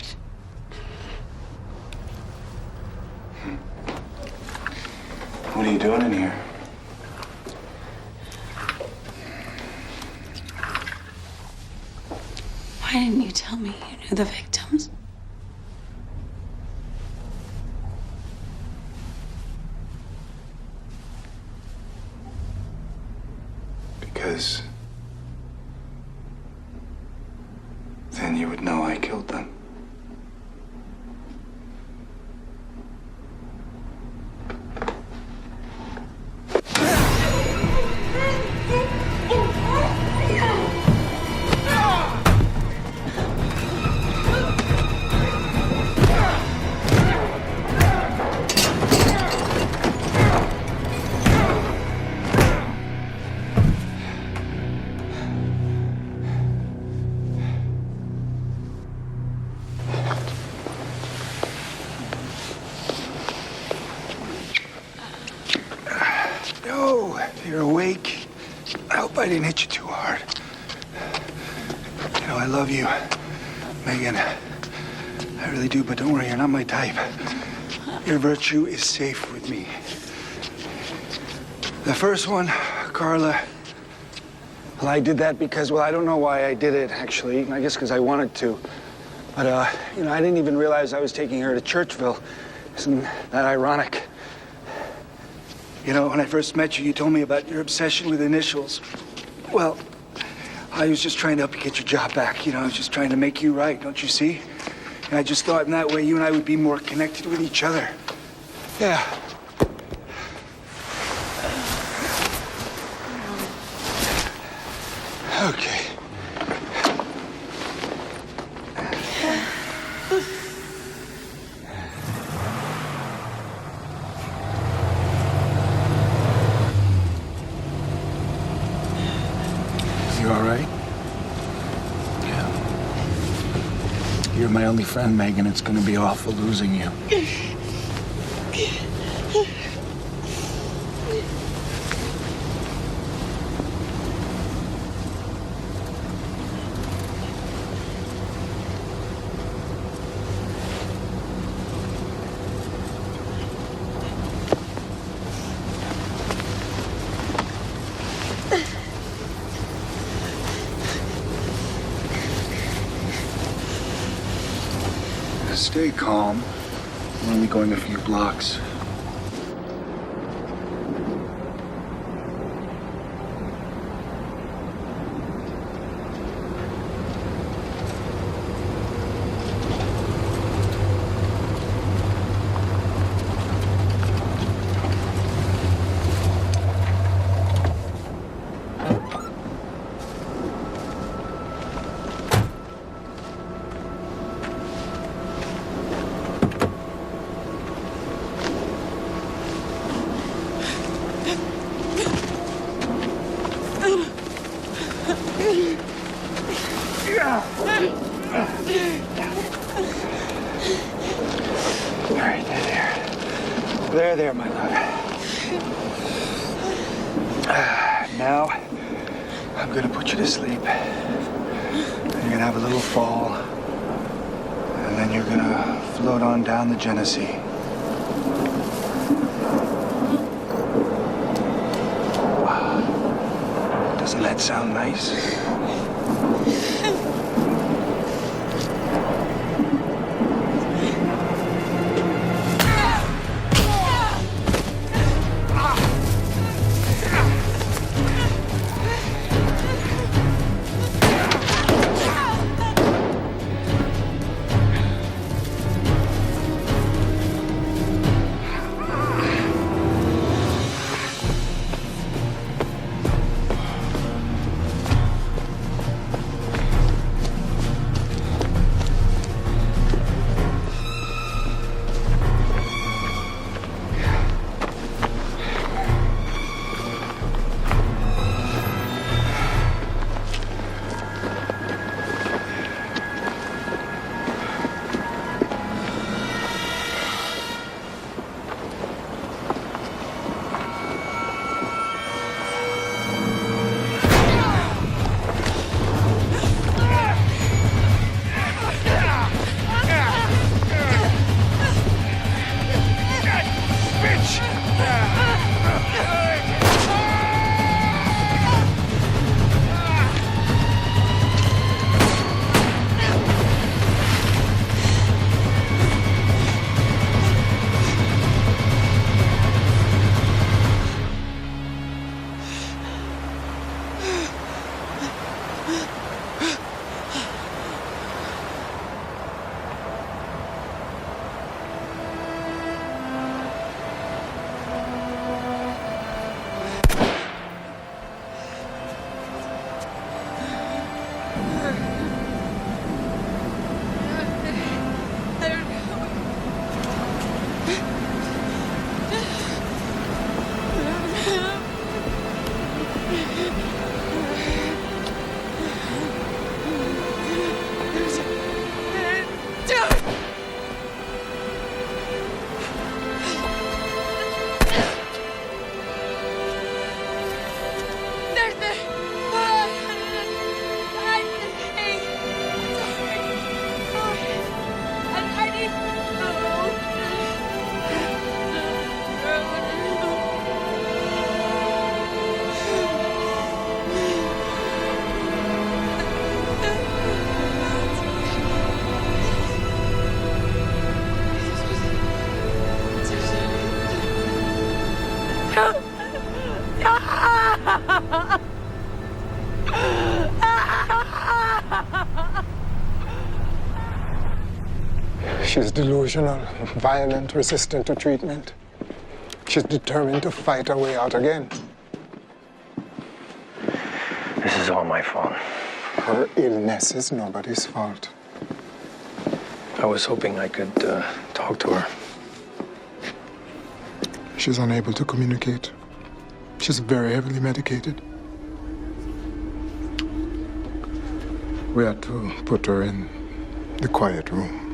What are you doing in here? Why didn't you tell me you knew the victims? Because then you would know I killed them. You're awake. I hope I didn't hit you too hard. You know, I love you, Megan. I really do, but don't worry, you're not my type. Your virtue is safe with me. The first one, Carla, well, I did that because, well, I don't know why I did it, actually. I guess because I wanted to. But, you know, I didn't even realize I was taking her to Churchville. Isn't that ironic? You know, when I first met you, you told me about your obsession with initials. Well, I was just trying to help you get your job back. You know, I was just trying to make you right, don't you see? And I just thought in that way you and I would be more connected with each other. Yeah. Okay. You all right? Yeah. You're my only friend, Megan. It's gonna be awful losing you. Stay calm. We're only going a few blocks. There, my love. Now, I'm gonna put you to sleep. You're gonna have a little fall, and then you're gonna float on down the Genesee. Wow. Doesn't that sound nice? She's delusional, violent, resistant to treatment. She's determined to fight her way out again. This is all my fault. Her illness is nobody's fault. I was hoping I could talk to her. She's unable to communicate. She's very heavily medicated. We had to put her in the quiet room.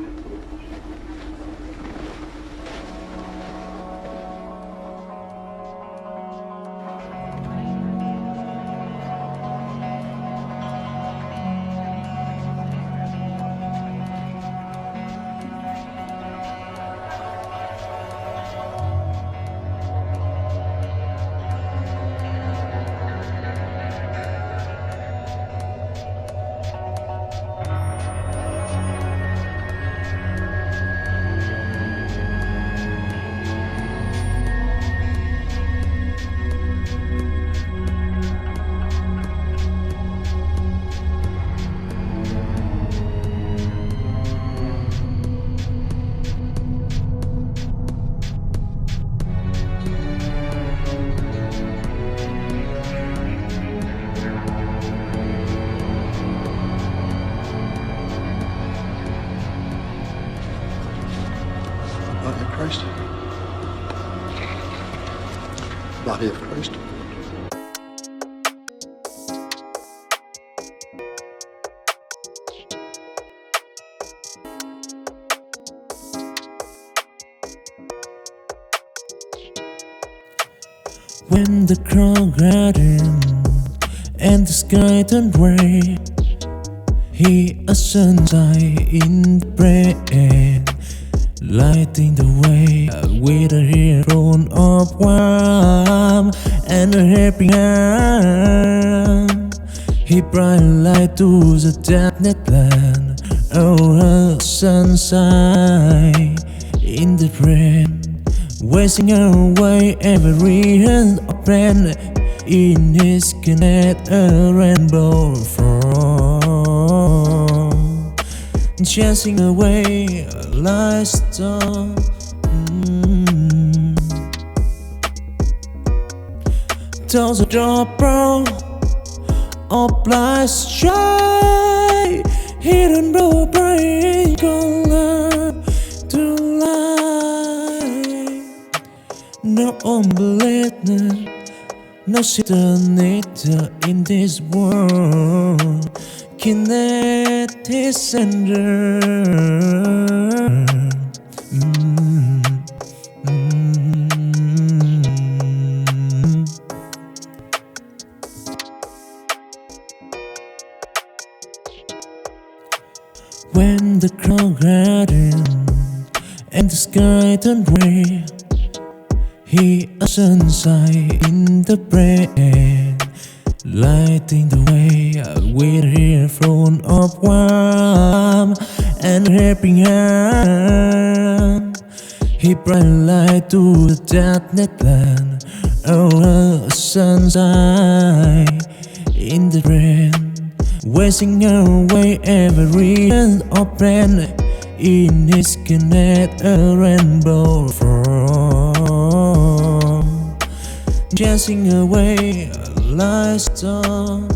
Body of Christ. Body of Christ. When the crowd got in and the sky turned gray, he a sunshine in the brain, lighting the way with a hero of warm and a happy hand. He brought light to the darkness land, oh, a sunshine in the brain, wasting away every hand of pain. In his connect a rainbow from chasing away a light storm. Tells a double of light shine, hidden blue bright color to light. No unbelievable, no signature in this world. Kinetic sender. When the crowd got in and the sky turned gray, he a sunshine in the brain, lighting the way with her throne of warm and happy hand. He brought light to the darkness land, oh, a sunshine in the brain, wasting away every hand of pain. In his connect a rainbow from chasing away a light storm.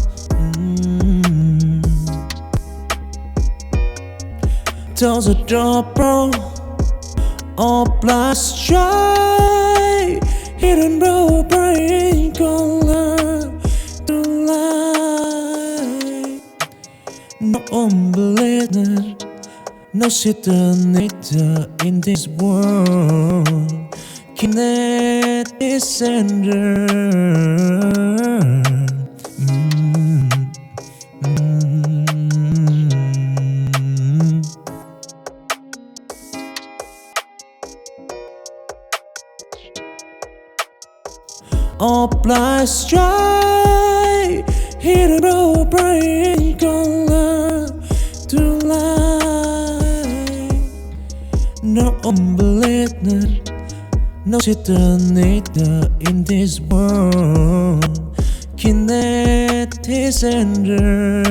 Tells a double of black shine, hidden blue bright color to light. No unbelievable, no signature in this world. Kinetic sender. All black stripe, hidden blue bright color to light. No unbelievable, no signature in this world. Kinetic sender.